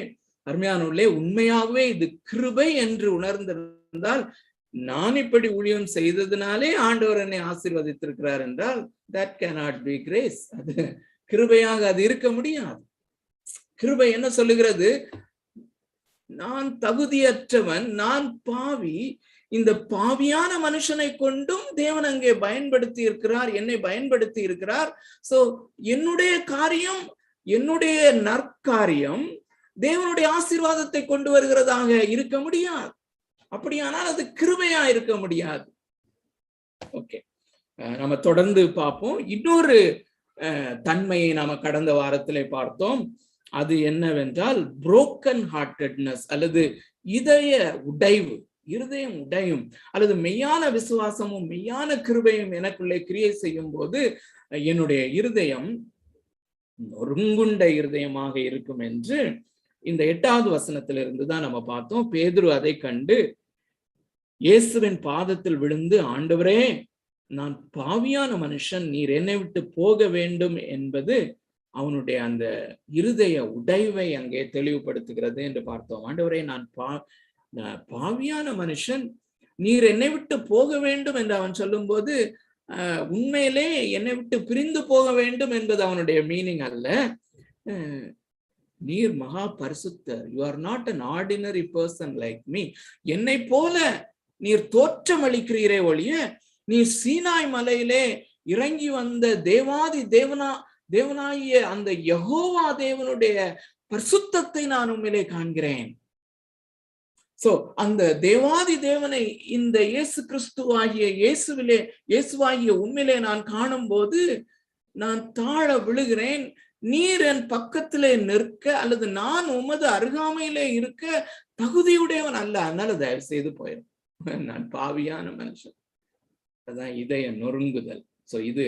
அருமையானவர்களே, உண்மையாகவே இது கிருபை என்று உணர்ந்திருந்தால், நான் இப்படி ஊழியம் செய்ததினாலே ஆண்டவர் என்னை ஆசீர்வதித்திருக்கிறார் என்றால், that cannot be grace. அது கிருபையாக அது இருக்க முடியாது. கிருபை என்ன சொல்லுகிறது? நான் தகுதியற்றவன், நான் பாவி, இந்த பாவியான மனுஷனை கொண்டும் தேவன் அங்கே பயன்படுத்தி இருக்கிறார், என்னை பயன்படுத்தி இருக்கிறார். சோ என்னுடைய காரியம், என்னுடைய நற்காரியம் தேவனுடைய ஆசீர்வாதத்தை கொண்டு வருகிறதாக இருக்க முடியாது. அப்படியானால் அது கிருபையா இருக்க முடியாது. ஓகே, நம்ம தொடர்ந்து பார்ப்போம். இன்னொரு தன்மையை நாம கடந்த வாரத்திலே பார்த்தோம். அது என்னவென்றால் புரோக்கன் ஹார்ட்டட்னஸ், அல்லது இதய உடைவு, இருதயம் உடையும், அல்லது மெய்யான விசுவாசமும் மெய்யான கிருபையும் எனக்குள்ளே கிரியை செய்யும் போது என்னுடைய இருதயம் நொறுங்குண்ட இருதயமாக இருக்கும் என்று இந்த 8வது வசனத்திலிருந்து தான் நம்ம பார்த்தோம். பேதுரு அதை கண்டு இயேசுவின் பாதத்தில் விழுந்து, ஆண்டவரே, நான் பாவியான மனுஷன், நீர் என்னை விட்டு போக வேண்டும் என்பது அவனுடைய அந்த இருதய உடைவை அங்கே தெளிவுபடுத்துகிறது என்று பார்த்தோம். ஆண்டவரே, நான் பாவியான மனுஷன், நீர் என்னை விட்டு போக வேண்டும் என்று அவன் சொல்லும் போது உண்மையிலே என்னை விட்டு பிரிந்து போக வேண்டும் என்பது அவனுடைய மீனிங் அல்ல. நீர் மகா பரிசுத்தர், you are not an ordinary person like me. என்னை போல நீர் தோற்றம் அளிக்கிறீரே ஒழிய, நீர் சீனாய் மலையிலே இறங்கி வந்த தேவாதி தேவனாகிய அந்த யெகோவா தேவனுடைய பரிசுத்தத்தை நான் உண்மையிலே காண்கிறேன். சோ அந்த தேவாதி தேவனை இந்த இயேசு கிறிஸ்துவாகிய இயேசுவாகிய உண்மையிலே நான் காணும் போது நான் தாழ விழுகிறேன். நீர் என் பக்கத்திலே நிற்க, அல்லது நான் உமது அருகாமையிலே இருக்க தகுதியுடையவன் அல்ல. அதனால தயவு செய்து போயிடும், நான் பாவியான மனுஷன். அதான் இதய நொறுங்குதல். சோ இது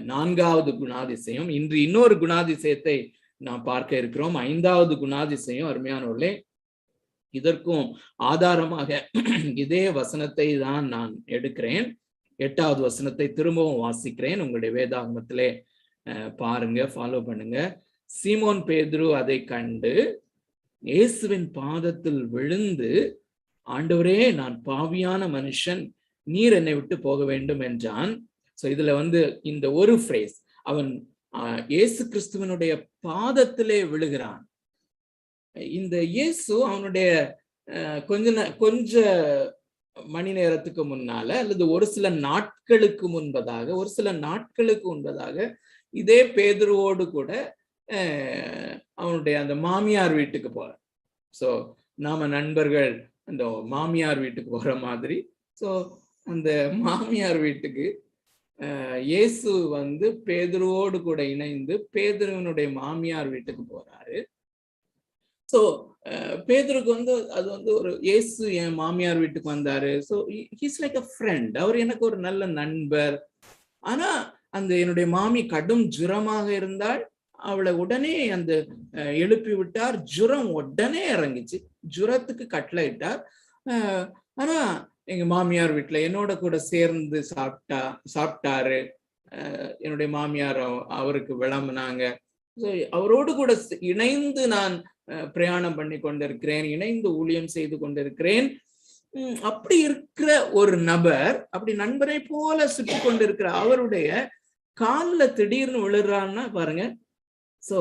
4வது குணாதிசயம். இன்று இன்னொரு குணாதிசயத்தை நாம் பார்க்க இருக்கிறோம், 5வது குணாதிசயம். அருமையானவர்களே, இதற்கும் ஆதாரமாக இதே வசனத்தை தான் நான் எடுக்கிறேன். 8வது வசனத்தை திரும்பவும் வாசிக்கிறேன். உங்களுடைய வேதாகமத்திலே பாருங்க, ஃபாலோ பண்ணுங்க. சீமோன் பேதுரு அதை கண்டு இயேசுவின் பாதத்தில் விழுந்து, ஆண்டவரே, நான் பாவியான மனுஷன், நீர் என்னை விட்டு போக வேண்டும் என்றான். சோ இதுல இந்த ஒரு ஃப்ரேஸ், அவன் இயேசு கிறிஸ்துவனுடைய பாதத்திலே விழுகிறான். இந்த இயேசு அவனுடைய கொஞ்ச மணி நேரத்துக்கு முன்னால, அல்லது ஒரு சில நாட்களுக்கு முன்பதாக இதே பேதுருவோடு கூட அவனுடைய அந்த மாமியார் வீட்டுக்கு போற. சோ நாம நண்பர்கள் அந்த மாமியார் வீட்டுக்கு போற மாதிரி, சோ அந்த மாமியார் வீட்டுக்கு இயேசு பேதுருவோடு கூட இணைந்து பேதுருவனுடைய மாமியார் வீட்டுக்கு போறாரு. சோ பேதுருக்கு அது ஒரு இயேசு என் மாமியார் வீட்டுக்கு வந்தாரு. So he's like a friend. அவர் எனக்கு ஒரு நல்ல நண்பர். ஆனா அந்த என்னுடைய மாமி கடும் ஜுரமாக இருந்தால் அவளை உடனே எழுப்பி விட்டார். ஜுரம் உடனே இறங்கிச்சு, ஜுரத்துக்கு கட்டளை இட்டார். ஆனா எங்க மாமியார் வீட்டுல என்னோட கூட சேர்ந்து சாப்பிட்டாரு. என்னுடைய மாமியார் அவருக்கு விளம்புனாங்க. அவரோடு கூட இணைந்து நான் பிரயாணம் பண்ணி கொண்டிருக்கிறேன், இணைந்து ஊழியம் செய்து கொண்டிருக்கிறேன். அப்படி இருக்கிற ஒரு நபர், அப்படி நண்பரை போல சுற்றி கொண்டிருக்கிற அவருடைய காலில் திடீர்னு விழுறான்னா பாருங்க. சோ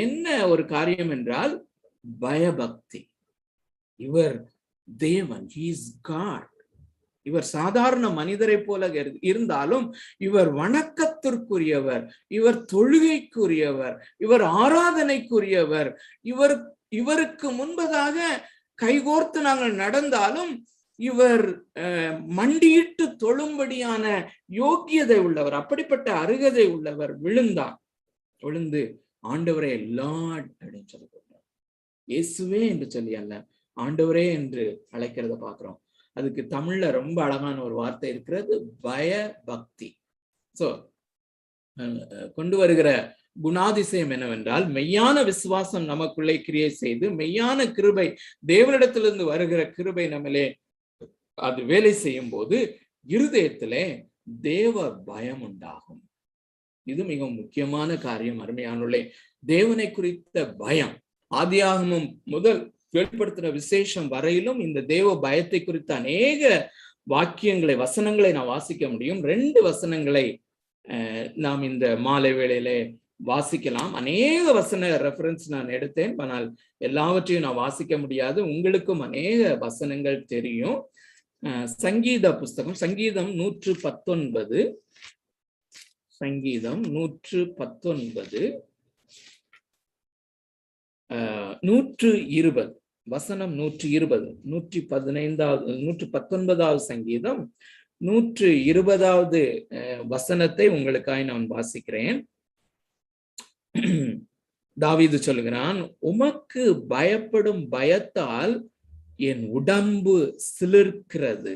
என்ன ஒரு காரியம் என்றால் பயபக்தி. இவர் தேவன், he is God. இவர் சாதாரண மனிதரை போல இருந்தாலும் இவர் வணக்கத்திற்குரியவர், இவர் தொழுகைக்குரியவர், இவர் ஆராதனைக்குரியவர். இவருக்கு முன்பதாக கைகோர்த்து நாங்கள் நடந்தாலும் இவர் மண்டியிட்டு தொழும்படியான யோக்கியதை உள்ளவர், அப்படிப்பட்ட அருகதை உள்ளவர். விழுந்து ஆண்டவரே லார்ட் அப்படின்னு சொல்லி கொடுத்தார். இயேசுவே என்று சொல்லி அல்ல, ஆண்டவரே என்று அழைக்கிறத பாக்குறோம். அதுக்கு தமிழ்ல ரொம்ப அழகான ஒரு வார்த்தை இருக்கிறது, பயபக்தி. சோ கொண்டு வருகிற குணாதிசயம் என்னவென்றால், மெய்யான விசுவாசம் நமக்குள்ளே கிரியை செய்து, மெய்யான கிருபை, தேவனிடத்திலிருந்து வருகிற கிருபை நம்மளே அது வேலை செய்யும் போது இருதயத்திலே தேவ பயம் உண்டாகும். இது மிகவும் முக்கியமான காரியம். அருமையானுள்ளே, தேவனை குறித்த பயம் ஆதியாகமம் முதல் வெளிப்படுத்துற விசேஷம் வரையிலும் இந்த தேவ பயத்தை குறித்த அநேக வாக்கியங்களை, வசனங்களை நான் வாசிக்க முடியும். 2 வசனங்களை நாம் இந்த மாலை வேளையிலே வாசிக்கலாம். அநேக வசன ரெஃபரன்ஸ் நான் எடுத்தேன், ஆனால் எல்லாவற்றையும் நான் வாசிக்க முடியாது. உங்களுக்கும் அநேக வசனங்கள் தெரியும். சங்கீத புஸ்தகம், சங்கீதம் 119, சங்கீதம் 119 120 வசனம் 120, 119வது சங்கீதம் 120வது வசனத்தை உங்களுக்காய் நான் வாசிக்கிறேன். தாவீது சொல்லுகிறான், உமக்கு பயப்படும் பயத்தால் என் உடம்பு சிலிர்க்கிறது,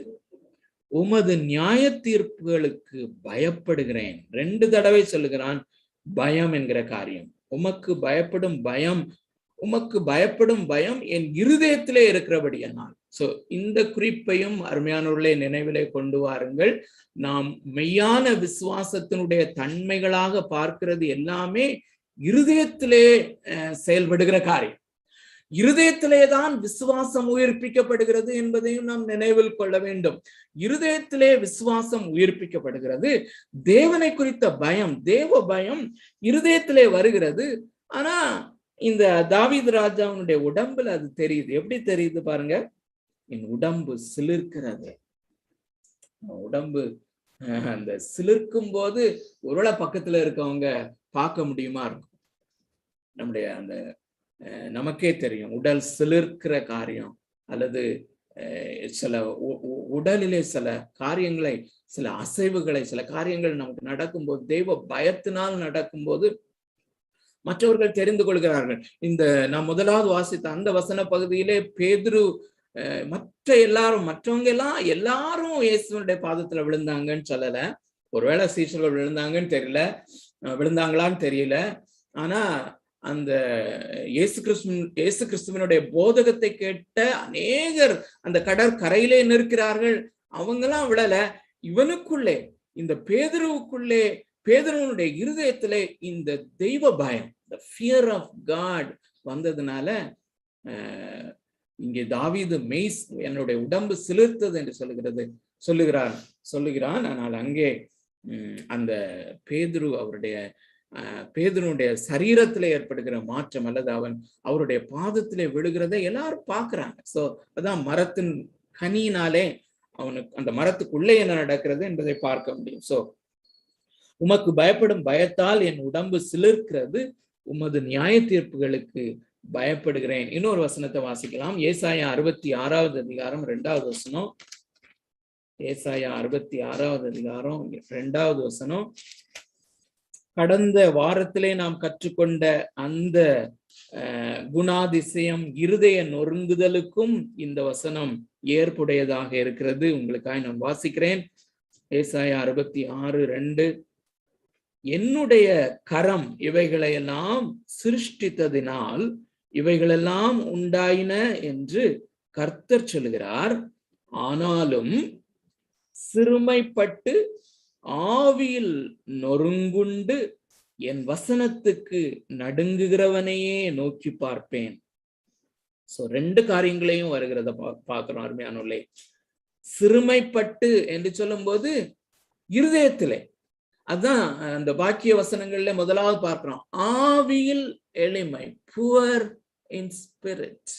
உமது நியாய தீர்ப்புகளுக்கு பயப்படுகிறேன். 2 தடவை சொல்லுகிறான் பயம் என்கிற காரியம். உமக்கு பயப்படும் பயம், உமக்கு பயப்படும் பயம் என் இருதயத்திலே இருக்கிறபடியானால். சோ இந்த குறிப்பையும் அருமையானவர்களே நினைவிலே கொண்டு வாருங்கள். நாம் மெய்யான விசுவாசத்தினுடைய தன்மைகளாக பார்க்கிறது எல்லாமே இருதயத்திலே செயல்படுகிற காரியம். இருதயத்திலேதான் விசுவாசம் உயிர்ப்பிக்கப்படுகிறது என்பதையும் நாம் நினைவில் கொள்ள வேண்டும். இருதயத்திலே விசுவாசம் உயிர்ப்பிக்கப்படுகிறது. தேவனை குறித்த பயம், தேவ பயம் இருதயத்திலே வருகிறது. ஆனா இந்த தாவீது ராஜாவுடைய உடம்புல அது தெரியுது. எப்படி தெரியுது பாருங்க, என் உடம்பு சிலிர்க்கிறது. உடம்பு அந்த சிலிர்க்கும் போது ஒருவேளை பக்கத்துல இருக்கவங்க பார்க்க முடியுமா இருக்கும். நம்முடைய அந்த நமக்கே தெரியும் உடல் சிலிர்க்கிற காரியம், அல்லது சில உடலிலே சில காரியங்களை, சில அசைவுகளை, சில காரியங்கள் நமக்கு நடக்கும்போது, தெய்வ பயத்தினால் நடக்கும்போது மற்றவர்கள் தெரிந்து கொள்கிறார்கள். இந்த நான் முதலாவது வாசித்த அந்த வசன பகுதியிலே பேதுரு மற்றவங்க எல்லாரும் இயேசுனுடைய பாதத்துல விழுந்தாங்கன்னு சொல்லல. ஒருவேளை சீஷர்கள் விழுந்தாங்களான்னு தெரியல. ஆனா அந்த இயேசு கிறிஸ்துவனுடைய போதகத்தை கேட்ட அநேகர் அந்த கடற்கரையிலே நிற்கிறார்கள். அவங்கெல்லாம் விழல. இவனுக்குள்ளே, இந்த பேதுருவுக்குள்ளே, பேதுருவனுடைய இருதயத்திலே இந்த தெய்வ பயம், the fear of God வந்ததுனால இங்கே தாவீது என்னுடைய உடம்பு சிலிர்த்தது என்று சொல்லுகிறான். ஆனால் அங்கே அந்த பேதுருடைய சரீரத்திலே ஏற்படுகிற மாற்றம், அல்லது அவருடைய பாதத்திலே விழுகிறதை எல்லாரும் பார்க்கிறாங்க. சோ அதான் மரத்தின் கனியினாலே அவனுக்கு அந்த மரத்துக்குள்ளே என்ன நடக்கிறது என்பதை பார்க்க முடியும். சோ உமக்கு பயப்படும் பயத்தால் என் உடம்பு சிலிர்க்கிறது, உமது நியாய தீர்ப்புகளுக்கு பயப்படுகிறேன். இன்னொரு வசனத்தை வாசிக்கலாம். ஏசாயா 66வது அதிகாரம் 2வது வசனம். ஏசாயா 66வது அதிகாரம் 2வது வசனம். கடந்த வாரத்திலே நாம் கற்றுக்கொண்ட அந்த குணாதிசயம், இருதய நொறுங்குதலுக்கும் இந்த வசனம் ஏற்புடையதாக இருக்கிறது. உங்களுக்காக நான் வாசிக்கிறேன். ஏசாயா 66:2. என்னுடைய கரம் இவைகளையெல்லாம் சிருஷ்டித்ததினால் இவைகளெல்லாம் உண்டாயின என்று கர்த்தர் சொல்கிறார். ஆனாலும் சிறுமைப்பட்டு ஆவியில் நொறுங்குண்டு என் வசனத்துக்கு நடுங்குகிறவனையே நோக்கி பார்ப்பேன். சோ 2 காரியங்களையும் வருகிறத பார்க்கிறோம் அருமையானவர்களே. சிறுமைப்பட்டு என்று சொல்லும் போது இருதயத்திலே, அதான் அந்த வாக்கிய வசனங்கள்ல முதலாவது பார்க்கிறோம். ஆவியில் எளிமை, புவர் இன் ஸ்பிரிட்,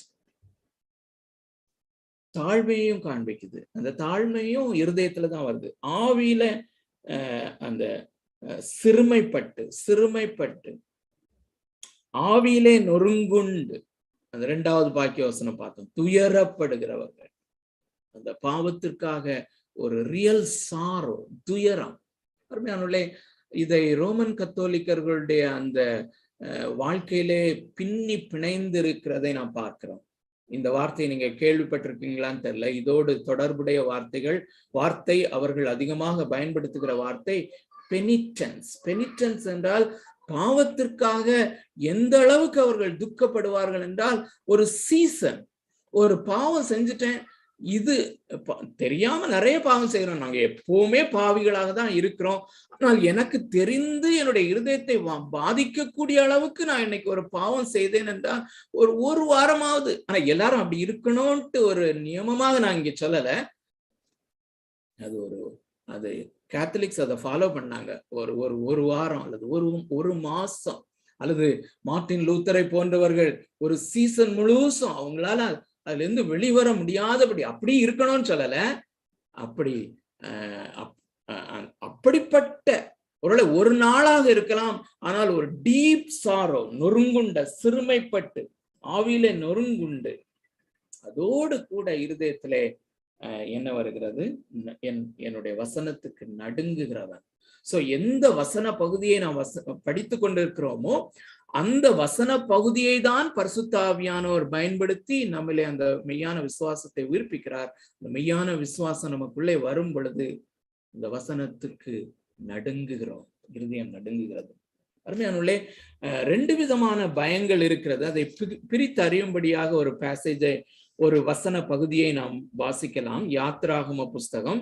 தாழ்மையும் காண்பிக்குது. அந்த தாழ்மையும் இருதயத்துலதான் வருது. ஆவியில அந்த சிறுமைப்பட்டு ஆவியிலே நொறுங்குண்டு, அந்த 2வது வாக்கிய வசனம் பார்த்தோம். துயரப்படுகிறவர்கள், அந்த பாவத்திற்காக ஒரு ரியல் சாரோ, துயரம். அருமையானவர்களே, இதை ரோமன் கத்தோலிக்கர்களுடைய அந்த வாழ்க்கையிலே பின்னி பிணைந்து இருக்கிறதை நாம் பார்க்கிறோம். இந்த வார்த்தையை நீங்க கேள்விப்பட்டிருக்கீங்களான்னு தெரியல. இதோடு தொடர்புடைய வார்த்தை அவர்கள் அதிகமாக பயன்படுத்துகிற வார்த்தை பெனிட்டன்ஸ். பெனிட்டன்ஸ் என்றால் பாவத்திற்காக எந்த அளவுக்கு அவர்கள் துக்கப்படுவார்கள் என்றால், ஒரு சீசன், ஒரு பாவம் செஞ்சுட்டேன், இது தெரியாம நிறைய பாவம் செய்யறோம். நாங்க எப்பவுமே பாவிகளாக தான் இருக்கிறோம். ஆனால் எனக்கு தெரிந்து என்னுடைய இருதயத்தை பாதிக்கக்கூடிய அளவுக்கு நான் இன்னைக்கு ஒரு பாவம் செய்தேன் என்றால் ஒரு வாரமாவது, ஆனா எல்லாரும் அப்படி இருக்கணும்ட்டு ஒரு நியமமாக நான் இங்க சொல்லல. அது கேத்தலிக்ஸ் அதை ஃபாலோ பண்ணாங்க. ஒரு வாரம் அல்லது ஒரு மாசம், அல்லது மார்ட்டின் லூத்தரை போன்றவர்கள் ஒரு சீசன் முழுசும் அவங்களால அதுல இருந்து வெளிவர முடியாதபடி அப்படி இருக்கணும்னு சொல்லல. அப்படிப்பட்ட ஒரு நாளாக இருக்கலாம், ஆனால் ஒரு டீப் சாரோ, நொறுங்குண்ட, சிறுமைப்பட்டு ஆவியிலே நொறுங்குண்டு, அதோடு கூட இருதயத்திலே என்ன வருகிறது, என்னுடைய வசனத்துக்கு நடுங்குகிறவன். சோ எந்த வசன பகுதியை நாம் படித்து கொண்டிருக்கிறோமோ அந்த வசன பகுதியை தான் பரிசுத்த ஆவியானவர் பயன்படுத்தி நம்மளே அந்த மெய்யான விசுவாசத்தை உயிர்ப்பிக்கிறார். அந்த மெய்யான விசுவாசம் நமக்குள்ளே வரும் பொழுது இந்த வசனத்துக்கு நடுங்குகிறோம், இருதயம் நடுங்குகிறது. அருமையானவர்களே, 2 விதமான பயங்கள் இருக்கிறது. அதை பிரித்து அறியும்படியாக ஒரு பேசேஜை, ஒரு வசன பகுதியை நாம் வாசிக்கலாம். யாத்ராகம புஸ்தகம்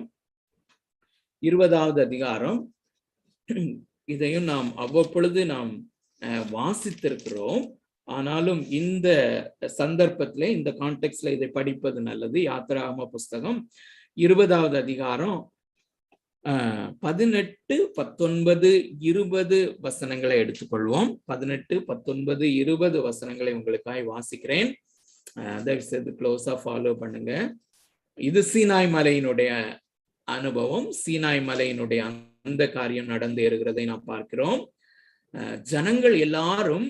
20வது அதிகாரம். இதையும் நாம் அவ்வப்பொழுது நாம் வாசித்திருக்கிறோம். ஆனாலும் இந்த சந்தர்ப்பத்திலே, இந்த கான்டெக்ட்ல இதை படிப்பது நல்லது. யாத்ராகம புஸ்தகம் 20வது அதிகாரம் 18, 19, 20 வசனங்களை எடுத்துக்கொள்வோம். 18, 19, 20 வசனங்களை உங்களுக்காக வாசிக்கிறேன். தயவு செய்து க்ளோஸா ஃபாலோ பண்ணுங்க. இது சீனாய் மலையினுடைய அனுபவம். சீனாய் மலையினுடைய அந்த காரியம் நடந்து இருக்கிறதை நாம் பார்க்கிறோம். ஜனங்கள் எல்லாரும்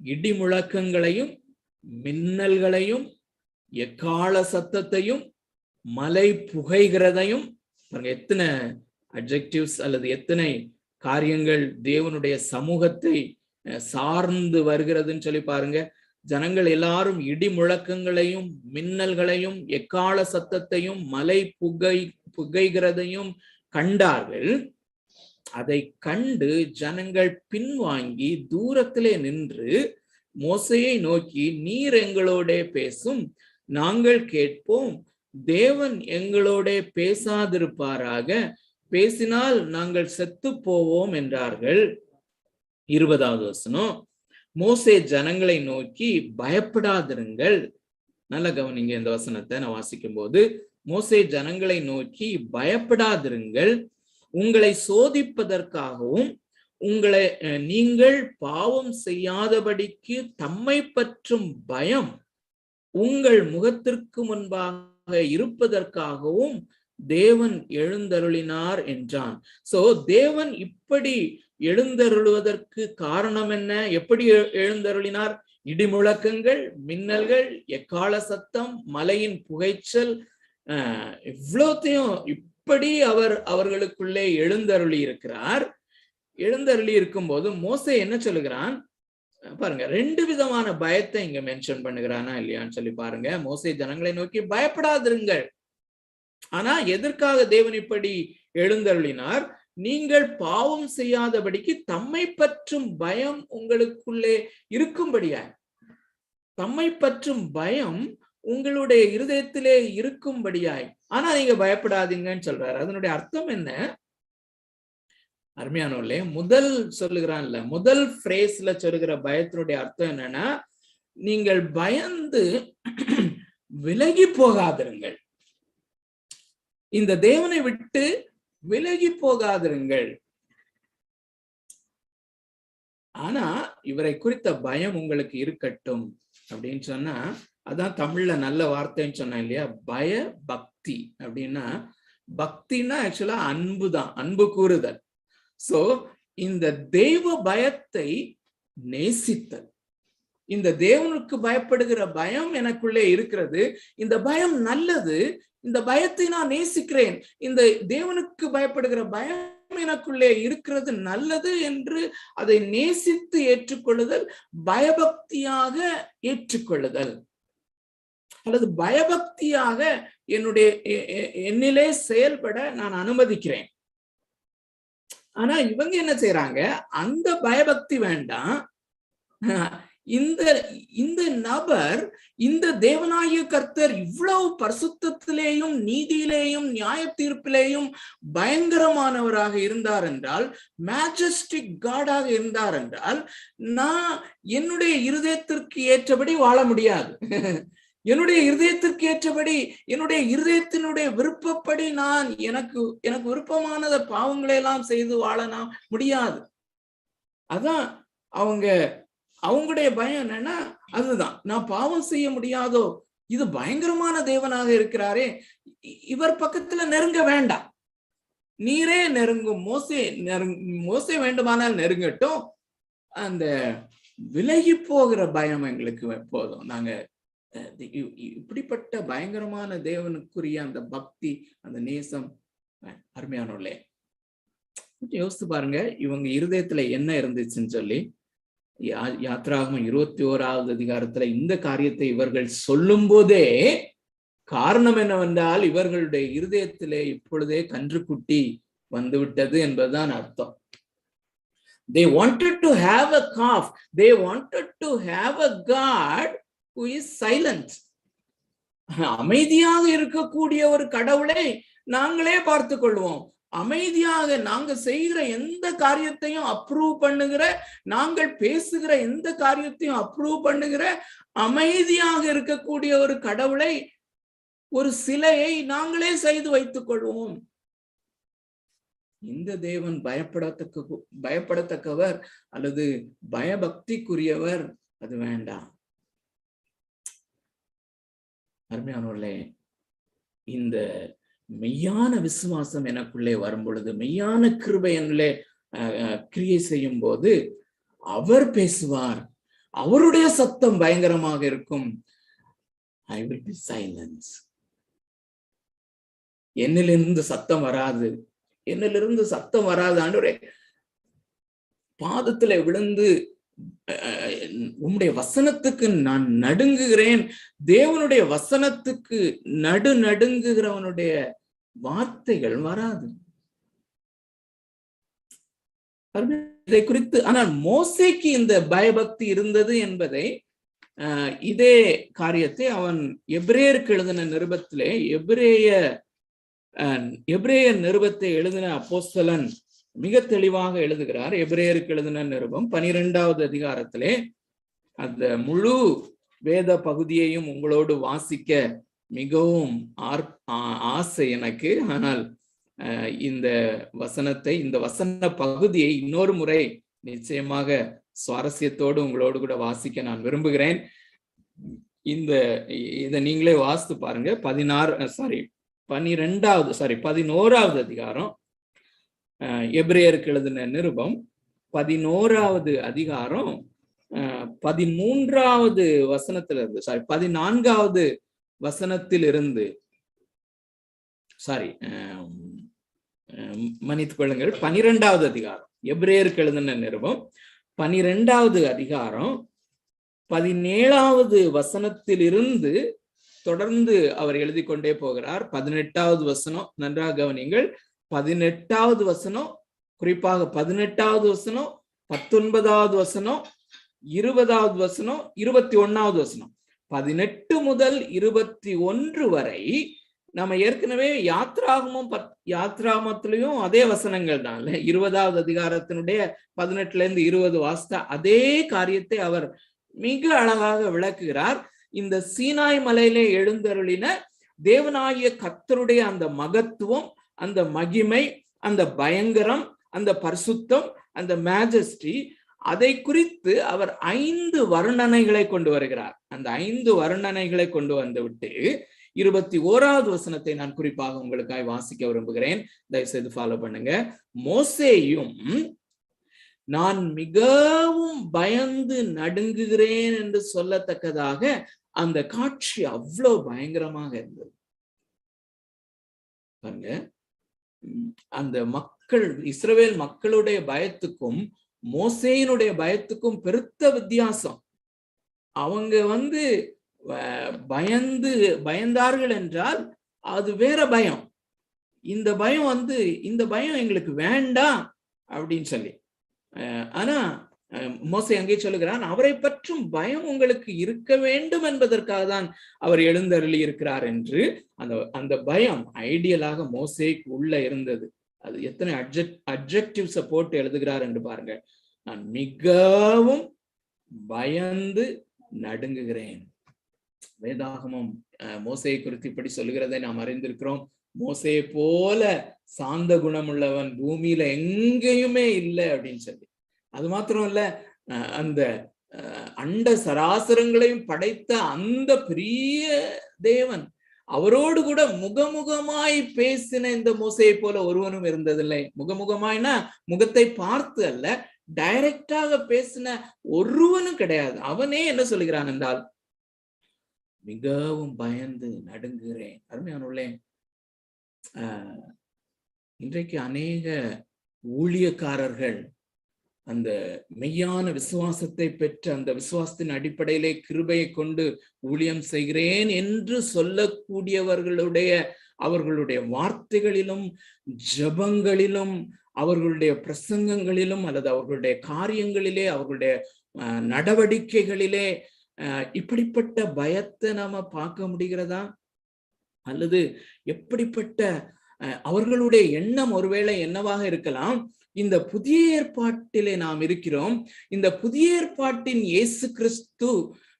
இடி முழக்கங்களையும் மின்னல்களையும் எக்கால சத்தத்தையும் மலை புகைகிறதையும், எத்தனை அட்ஜெக்டிவ்ஸ் அல்லது எத்தனை காரியங்கள் தேவனுடைய சமூகத்தை சார்ந்து வருகிறதுன்னு சொல்லி பாருங்க. ஜனங்கள் எல்லாரும் இடி முழக்கங்களையும் மின்னல்களையும் எக்கால சத்தத்தையும் மலை புகைகிறதையும் கண்டார்கள். அதை கண்டு ஜனங்கள் பின்வாங்கி தூரத்திலே நின்று மோசேயை நோக்கி, நீர் எங்களோட பேசும், நாங்கள் கேட்போம், தேவன் எங்களோட பேசாதிருப்பாராக, பேசினால் நாங்கள் செத்து போவோம் என்றார்கள். 20வது வசனம். மோசே ஜனங்களை நோக்கி, பயப்படாதிருங்கள். நல்ல கவனிங்க இந்த வசனத்தை நான் வாசிக்கும் போது. மோசே ஜனங்களை நோக்கி, பயப்படாதிருங்கள், உங்களை சோதிப்பதற்காகவும் நீங்கள் பாவம் செய்யாதபடிக்கு தம்மை பற்றும் பயம் உங்கள் முகத்திற்கு முன்பாக இருப்பதற்காகவும் தேவன் எழுந்தருளினார் என்றான். சோ தேவன் இப்படி எழுந்தருளுவதற்கு காரணம் என்ன? எப்படி எழுந்தருளினார்? இடிமுழக்கங்கள், மின்னல்கள், எக்கால சத்தம், மலையின் புகைச்சல், இவ்வளோத்தையும் இப்படி அவர்களுக்குள்ளே எழுந்தருளி இருக்கிறார். எழுந்தருளி இருக்கும் போது மோசே என்ன சொல்லுகிறான் பாருங்க. 2 விதமான பயத்தை இங்க மென்ஷன் பண்ணுகிறானா இல்லையான்னு சொல்லி பாருங்க. மோசே ஜனங்களை நோக்கி, பயப்படாதிருங்கள். ஆனா எதற்காக தேவன் இப்படி எழுந்தருளினார்? நீங்கள் பாவம் செய்யாதபடிக்கு தம்மை பற்றும் பயம் உங்களுக்குள்ளே இருக்கும்படியாய், தம்மை பற்றும் பயம் உங்களுடைய இருதயத்திலே இருக்கும்படியாய். ஆனா நீங்க பயப்படாதீங்கன்னு சொல்றாரு. அதனுடைய அர்த்தம் என்ன? அருமையானவர்களே, முதல் சொல்லுகிறான்ல, முதல் பிரேஸ்ல சொல்லுகிற பயத்தினுடைய அர்த்தம் என்னன்னா, நீங்கள் பயந்து விலகி போகாதிருங்கள், இந்த தேவனை விட்டு விலகி போகாதிருங்கள். ஆனா இவரை குறித்த பயம் உங்களுக்கு இருக்கட்டும் அப்படின்னு சொன்னா, அதான் தமிழ்ல நல்ல வார்த்தைன்னு சொன்னேன் இல்லையா, பய பக்தி. அப்படின்னா பக்தின்னா ஆக்சுவலா அன்பு தான், அன்பு கூறுதல். சோ இந்த தெய்வ பயத்தை நேசித்தல், இந்த தேவனுக்கு பயப்படுகிற பயம் எனக்குள்ளே இருக்கிறது, இந்த பயம் நல்லது, இந்த பயத்தை நான் நேசிக்கிறேன், இந்த தேவனுக்கு பயப்படுகிற பயம் எனக்குள்ளே இருக்கிறது நல்லது என்று அதை நேசித்து ஏற்றுக்கொள்ளுதல், பயபக்தியாக ஏற்றுக்கொள்ளுதல், அல்லது பயபக்தியாக என்னிலே செயல்பட நான் அனுமதிக்கிறேன். ஆனா இவங்க என்ன செய்யறாங்க? அந்த பயபக்தி வேண்டாம், இந்த இந்த நபர், இந்த தேவனாகிய கர்த்தர் இவ்வளவு பரிசுத்தத்திலேயும் நீதியிலேயும் நியாய தீர்ப்பிலேயும் பயங்கரமானவராக இருந்தார் என்றால், மேஜஸ்டிக் காடாக இருந்தார் என்றால், நான் என்னுடைய இருதயத்திற்கு ஏற்றபடி வாழ முடியாது. என்னுடைய இருதயத்திற்கு ஏற்றபடி, என்னுடைய இருதயத்தினுடைய விருப்பப்படி நான் எனக்கு விருப்பமானத பாவங்களை எல்லாம் செய்து வாழ முடியாது. அதான் அவங்களுடைய பயம் என்னன்னா, அதுதான், நான் பாவம் செய்ய முடியாதோ, இது பயங்கரமான தேவனாக இருக்கிறாரே, இவர் பக்கத்துல நெருங்க வேண்டாம், நீரே நெருங்கும், மோசே வேண்டுமானால் நெருங்கட்டும், அந்த விலகி போகிற பயம் எங்களுக்கு போதும். நாங்க இப்படிப்பட்ட பயங்கரமான தேவனுக்குரிய அந்த பக்தி, அந்த நேசம் அருமையானோர்களே, யோசித்து பாருங்க, இவங்க இருதயத்துல என்ன இருந்துச்சுன்னு சொல்லி. யாத்ராகமம் 21வது அதிகாரத்துல இந்த காரியத்தை இவர்கள் சொல்லும் போதே காரணம் என்னவென்றால், இவர்களுடைய இருதயத்திலே இப்பொழுதே கன்றுக்குட்டி வந்துவிட்டது என்பதுதான் அர்த்தம். They wanted to have a calf. They wanted to have a God who is silent. அமைதியாக இருக்கக்கூடிய ஒரு கடவுளை நாங்களே பார்த்து கொள்வோம். அமைதியாக நாங்க செய்கிற எந்த காரியத்தையும் அப்ரூவ் பண்ணுகிற, நாங்கள் பேசுகிற எந்த காரியத்தையும் அப்ரூவ் பண்ணுகிற அமைதியாக இருக்கக்கூடிய ஒரு கடவுளை, ஒரு சிலையை நாங்களே செய்து வைத்துக் கொள்வோம். இந்த தேவன் பயப்படத்தக்கவர் அல்லது பயபக்திக்குரியவர், அது வேண்டாம். அருமையானவர்களே, இந்த மெய்யான விசுவாசம் எனக்குள்ளே வரும் பொழுது, மெய்யான கிருபை என்னுள்ளே கிரியை செய்யும் போது, அவர் பேசுவார், அவருடைய சத்தம் பயங்கரமாக இருக்கும். I will be silent. என்னிலிருந்து சத்தம் வராது, என்னிலிருந்து சத்தம் வராது. ஆண்டவரே, பாதத்துல விழுந்து உம்முடைய வசனத்துக்கு நான் நடுங்குகிறேன். தேவனுடைய வசனத்துக்கு நடுங்குகிறவனுடைய வார்த்தைகள் வராது. இதை குறித்து ஆனால் மோசேக்கு இந்த பயபக்தி இருந்தது என்பதை, இதே காரியத்தை அவன் எபிரேயருக்கு எழுதின நிருபத்திலே, எபிரேய நிருபத்தை எழுதின அப்போஸ்தலன் மிக தெளிவாக எழுதுகிறார். எபிரேயருக்கு எழுதின நிருபம் 12வது அதிகாரத்திலே அந்த முழு வேத பகுதியையும் உங்களோடு வாசிக்க மிகவும் ஆசை எனக்கு. ஆனால் இந்த வசன பகுதியை இன்னொரு முறை நிச்சயமாக சுவாரஸ்யத்தோடு உங்களோடு கூட வாசிக்க நான் விரும்புகிறேன். இதை நீங்களே வாசித்து பாருங்க. 11வது அதிகாரம், எபிரேயருக்கு எழுதின நிருபம் 11வது அதிகாரம் 13வது வசனத்திலிருந்து 14வது வசனத்திலிருந்து மன்னித்துக் கொள்ளுங்கள், 12வது அதிகாரம், எபிரேயருக்கு எழுதின நிருபம் 12வது அதிகாரம் 17வது வசனத்திலிருந்து தொடர்ந்து அவர் எழுதி கொண்டே போகிறார். 18வது வசனம் நன்றாக கவனிங்கள். 18வது வசனம், குறிப்பாக 18வது வசனம், 19வது வசனம், 20வது வசனம், 21வது வசனம், 18 முதல் 21 வரை நம்ம ஏற்கனவே யாத்ராகமத்திலையும் அதே வசனங்கள் தான். 20வது அதிகாரத்தினுடைய 18ல இருந்து 20 வாசித்த அதே காரியத்தை அவர் மிக அழகாக விளக்குகிறார். இந்த சீனாய் மலையிலே எழுந்தருளின தேவனாகிய கர்த்தருடைய அந்த மகத்துவம், அந்த மகிமை, அந்த பயங்கரம், அந்த பரிசுத்தம், அந்த மேஜஸ்டி, அதை குறித்து அவர் 5 வர்ணனைகளை கொண்டு வருகிறார். அந்த 5 வர்ணனைகளை கொண்டு வந்து விட்டு 21வது வசனத்தை நான் குறிப்பாக உங்களுக்காக வாசிக்க விரும்புகிறேன். தயவுசெய்து ஃபாலோ பண்ணுங்க. மோசேயும் நான் மிகவும் பயந்து நடுங்குகிறேன் என்று சொல்லத்தக்கதாக அந்த காட்சி அவ்வளவு பயங்கரமாக இருந்தது. பாருங்க, அந்த மக்கள், இஸ்ரவேல் மக்களுடைய பயத்துக்கும் மோசேயினுடைய பயத்துக்கும் பெருத்த வித்தியாசம். அவங்க பயந்தார்கள் என்றால் அது வேற பயம். இந்த பயம் எங்களுக்கு வேண்டாம் அப்படின்னு சொல்லி. ஆனா மோசே அங்கே சொல்லுகிறார், அவரை பற்றும் பயம் உங்களுக்கு இருக்க வேண்டும் என்பதற்காக தான் அவர் எழுந்தருளி இருக்கிறார் என்று. அந்த பயம் ஐடியலாக மோசேக்கு உள்ள இருந்தது. அது எத்தனை அட்ஜெக்டிவ்ஸை போட்டு எழுதுகிறார் என்று பாருங்க. நான் மிகவும் பயந்து நடுங்குகிறேன். வேதாகமம் மோசையை குறித்து இப்படி சொல்லுகிறதை நாம் அறிந்திருக்கிறோம். மோசையை போல சாந்த குணம் உள்ளவன் பூமியில எங்கேயுமே இல்லை அப்படின்னு சொல்லி. அது மாத்திரம் இல்ல, அந்த அண்ட சராசரங்களையும் படைத்த அந்த பெரிய தேவன், அவரோடு கூட முகமுகமாய் பேசின இந்த மோசையை போல ஒருவனும் இருந்ததில்லை. முகமுகமாய்னா முகத்தை பார்த்து அல்ல, டைரக்டாக பேசின ஒருவனும் கிடையாது. அவனே என்ன சொல்லுகிறான் என்றால், மிகவும் பயந்து நடுங்குகிறேன். அருமையானவர்களே, இன்றைக்கு அநேக ஊழியக்காரர்கள் அந்த மெய்யான விசுவாசத்தை பெற்ற அந்த விசுவாசத்தின் அடிப்படையிலே கிருபையை கொண்டு ஊழியம் செய்கிறேன் என்று அவர்களுடைய வார்த்தைகளிலும் ஜெபங்களிலும் அவர்களுடைய பிரசங்கங்களிலும் அல்லது அவர்களுடைய காரியங்களிலே அவர்களுடைய நடவடிக்கைகளிலே இப்படிப்பட்ட பயத்தை நாம பார்க்க முடிகிறதா? அல்லது எப்படிப்பட்ட அவர்களுடைய எண்ணம் ஒருவேளை என்னவாக இருக்கலாம்? இந்த புதிய ஏற்பாட்டிலே நாம் இருக்கிறோம், இந்த புதிய ஏற்பாட்டின் இயேசு கிறிஸ்து,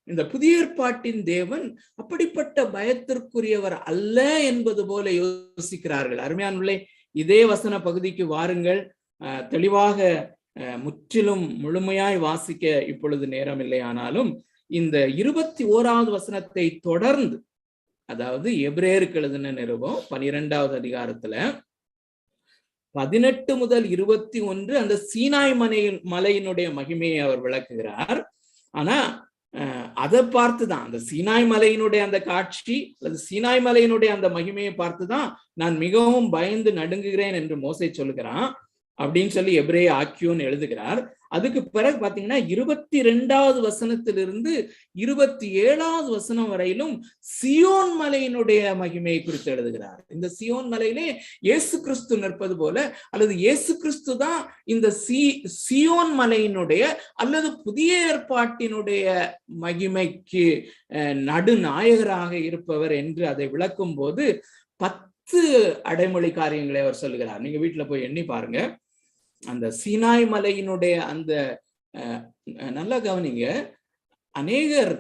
இந்த புதிய ஏற்பாட்டின் தேவன் அப்படிப்பட்ட பயத்திற்குரியவர் அல்ல என்பது போல யோசிக்கிறார்கள். அருமையானவர்களே, இதே வசன பகுதிக்கு வாருங்கள். தெளிவாக முற்றிலும் முழுமையாய் வாசிக்க இப்பொழுது நேரம் இல்லை. ஆனாலும் இந்த 21வது வசனத்தை தொடர்ந்து, அதாவது எபிரேயருக்கு எழுதின நிருபம் 12வது அதிகாரத்துல 18 முதல் 21 அந்த சீனாய் மலையினுடைய மகிமையை அவர் விளக்குகிறார். ஆனா அதை பார்த்துதான், அந்த சீனாய் மலையினுடைய அந்த காட்சி அல்லது சீனாய் மலையினுடைய அந்த மகிமையை பார்த்துதான் நான் மிகவும் பயந்து நடுங்குகிறேன் என்று மோசே சொல்லுகிறான் அப்படின்னு சொல்லி எபிரேய ஆக்கியோன் எழுதுகிறார். அதுக்கு பிறகு பாத்தீங்கன்னா 22வது வசனத்திலிருந்து 27வது வசனம் வரையிலும் சியோன் மலையினுடைய மகிமையை குறித்து எழுதுகிறார். இந்த சியோன் மலையிலே இயேசு கிறிஸ்து நிற்பது போல, அல்லது இயேசு கிறிஸ்து தான் இந்த சியோன் மலையினுடைய அல்லது புதிய ஏற்பாட்டினுடைய மகிமைக்கு நடுநாயகராக இருப்பவர் என்று அதை விளக்கும் போது 10 அடைமொழி காரியங்களை அவர் சொல்லுகிறார். நீங்க வீட்டுல போய் எண்ணி பாருங்க. அந்த சீனாய் மலையினுடைய அந்த நல்லா கவனிங்க, அநேகர்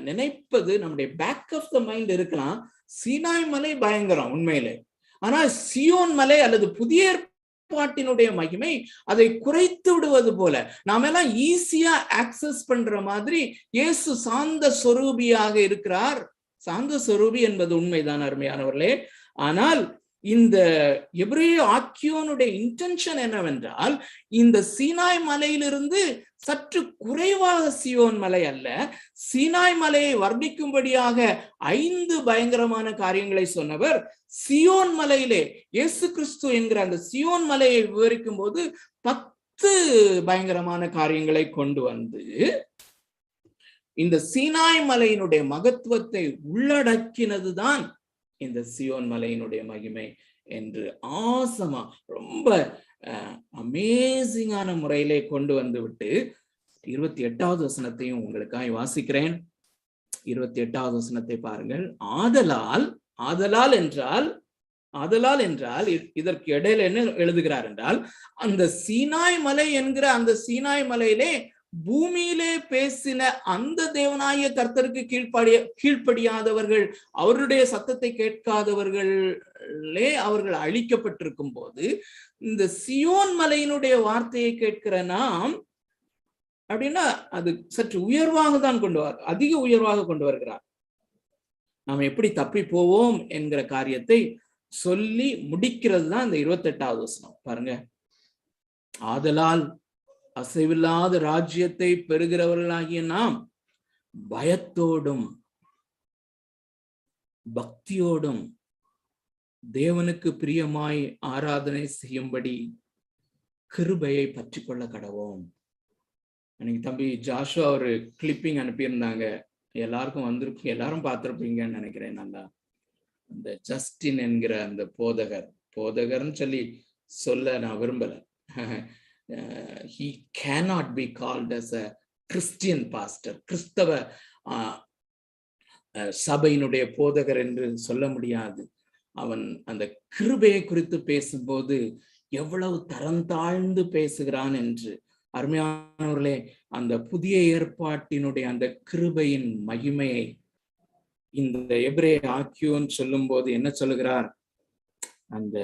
நினைப்பது நம்முடைய பேக் ஆஃப் த மைண்ட் இருக்கலாம், சீனாய் மலை பயங்கரம் உண்மையிலே, ஆனா சியோன் மலை அல்லது புதிய ஏற்பாட்டினுடைய மகிமை அதை குறைத்து விடுவது போல, நாம எல்லாம் ஈஸியா ஆக்சஸ் பண்ற மாதிரி இயேசு சாந்த சொரூபியாக இருக்கிறார். சாந்த சொரூபி என்பது உண்மைதான் அருமையானவர்களே. ஆனால் இந்த எபிரேய ஆக்கியோனுடைய இன்டென்ஷன் என்னவென்றால், இந்த சீனாய் மலையிலிருந்து சற்று குறைவாக சியோன் மலை அல்ல, சீனாய் மலையை வர்ணிக்கும்படியாக 5 பயங்கரமான காரியங்களை சொன்னவர் சியோன் மலையிலே இயேசு கிறிஸ்து என்கிற அந்த சியோன் மலையை விவரிக்கும் போது 10 பயங்கரமான காரியங்களை கொண்டு வந்து இந்த சீனாய் மலையினுடைய மகத்துவத்தை உள்ளடக்கினதுதான் இந்த சியோன் மலையினுடைய மகிமை என்று ஆசமா ரொம்ப அமேசிங்கான முறையிலே கொண்டு வந்து விட்டு 28வது வசனத்தையும் உங்களுக்காக வாசிக்கிறேன். 28வது வசனத்தை பாருங்கள். ஆதலால் என்றால் இதற்கு இடையில என்ன எழுதுகிறார் என்றால், அந்த சீனாய் மலை என்கிற அந்த சீனாய் மலையிலே பூமியிலே பேசின அந்த தேவனாகிய கர்த்தருக்கு கீழ்ப்படியாதவர்கள், அவருடைய சத்தத்தை கேட்காதவர்களே அவர்கள் அழிக்கப்பட்டிருக்கும் போது, இந்த சியோன் மலையினுடைய வார்த்தையை கேட்கிற நாம் அப்படின்னா அது சற்று உயர்வாக தான் அதிக உயர்வாக கொண்டு வருகிறார். நாம் எப்படி தப்பி போவோம் என்கிற காரியத்தை சொல்லி முடிக்கிறது தான் இந்த 28வது வசனம் பாருங்க. ஆதலால் அசைவில்லாத ராஜ்யத்தை பெறுகிறவர்களாகிய நாம் பயத்தோடும் பக்தியோடும் தேவனுக்கு பிரியமாய் ஆராதனை செய்யும்படி கிருபையை பற்றி கொள்ள கடவோம். அன்னைக்கு தம்பி ஜாஷுவா ஒரு கிளிப்பிங் அனுப்பியிருந்தாங்க, எல்லாருக்கும் வந்திருக்கும், எல்லாரும் பார்த்திருப்பீங்கன்னு நினைக்கிறேன். நல்லா அந்த ஜஸ்டின் என்கிற அந்த போதகர்னு சொல்லி சொல்ல நான் விரும்பல, he cannot be called as a Christian pastor. கிறிஸ்தவ சபையினுடைய போதகர் என்று சொல்ல முடியாது. அவன் அந்த கிருபையை குறித்து பேசும்போது எவ்வளவு தரம் தாழ்ந்து பேசுகிறான் என்று. அருமையானவர்களே, அந்த புதிய ஏற்பாட்டினுடைய அந்த கிருபையின் மகிமையை இந்த எபிரேய ஆக்கியோன் சொல்லும் போது என்ன சொல்லுகிறார்? அந்த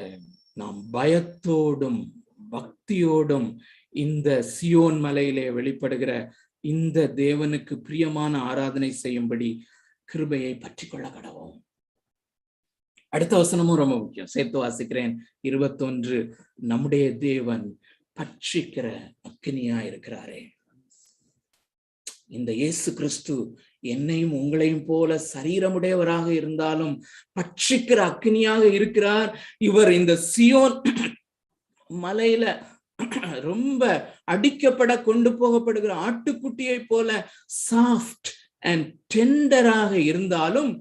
நாம் பயத்தோடும் பக்தியோடும் இந்த சியோன் மலையிலே வெளிப்படுகிற இந்த தேவனுக்கு பிரியமான ஆராதனை செய்யும்படி கிருபையை பற்றி கொள்ள கடவோம். அடுத்த வசனமும் ரொம்ப முக்கியம், சேர்த்து வாசிக்கிறேன். 21, நம்முடைய தேவன் பட்சிக்கிற அக்கினியா இருக்கிறாரே. இந்த இயேசு கிறிஸ்து என்னையும் உங்களையும் போல சரீரமுடையவராக இருந்தாலும் பட்சிக்கிற அக்கினியாக இருக்கிறார். இவர் இந்த சியோன் மலையில ரொம்ப அடிக்கப்பட கொண்டு போகப்படுகிற ஆட்டுக்குட்டியை போல சாஃப்ட் அண்ட் டெண்டராக இருந்தாலும்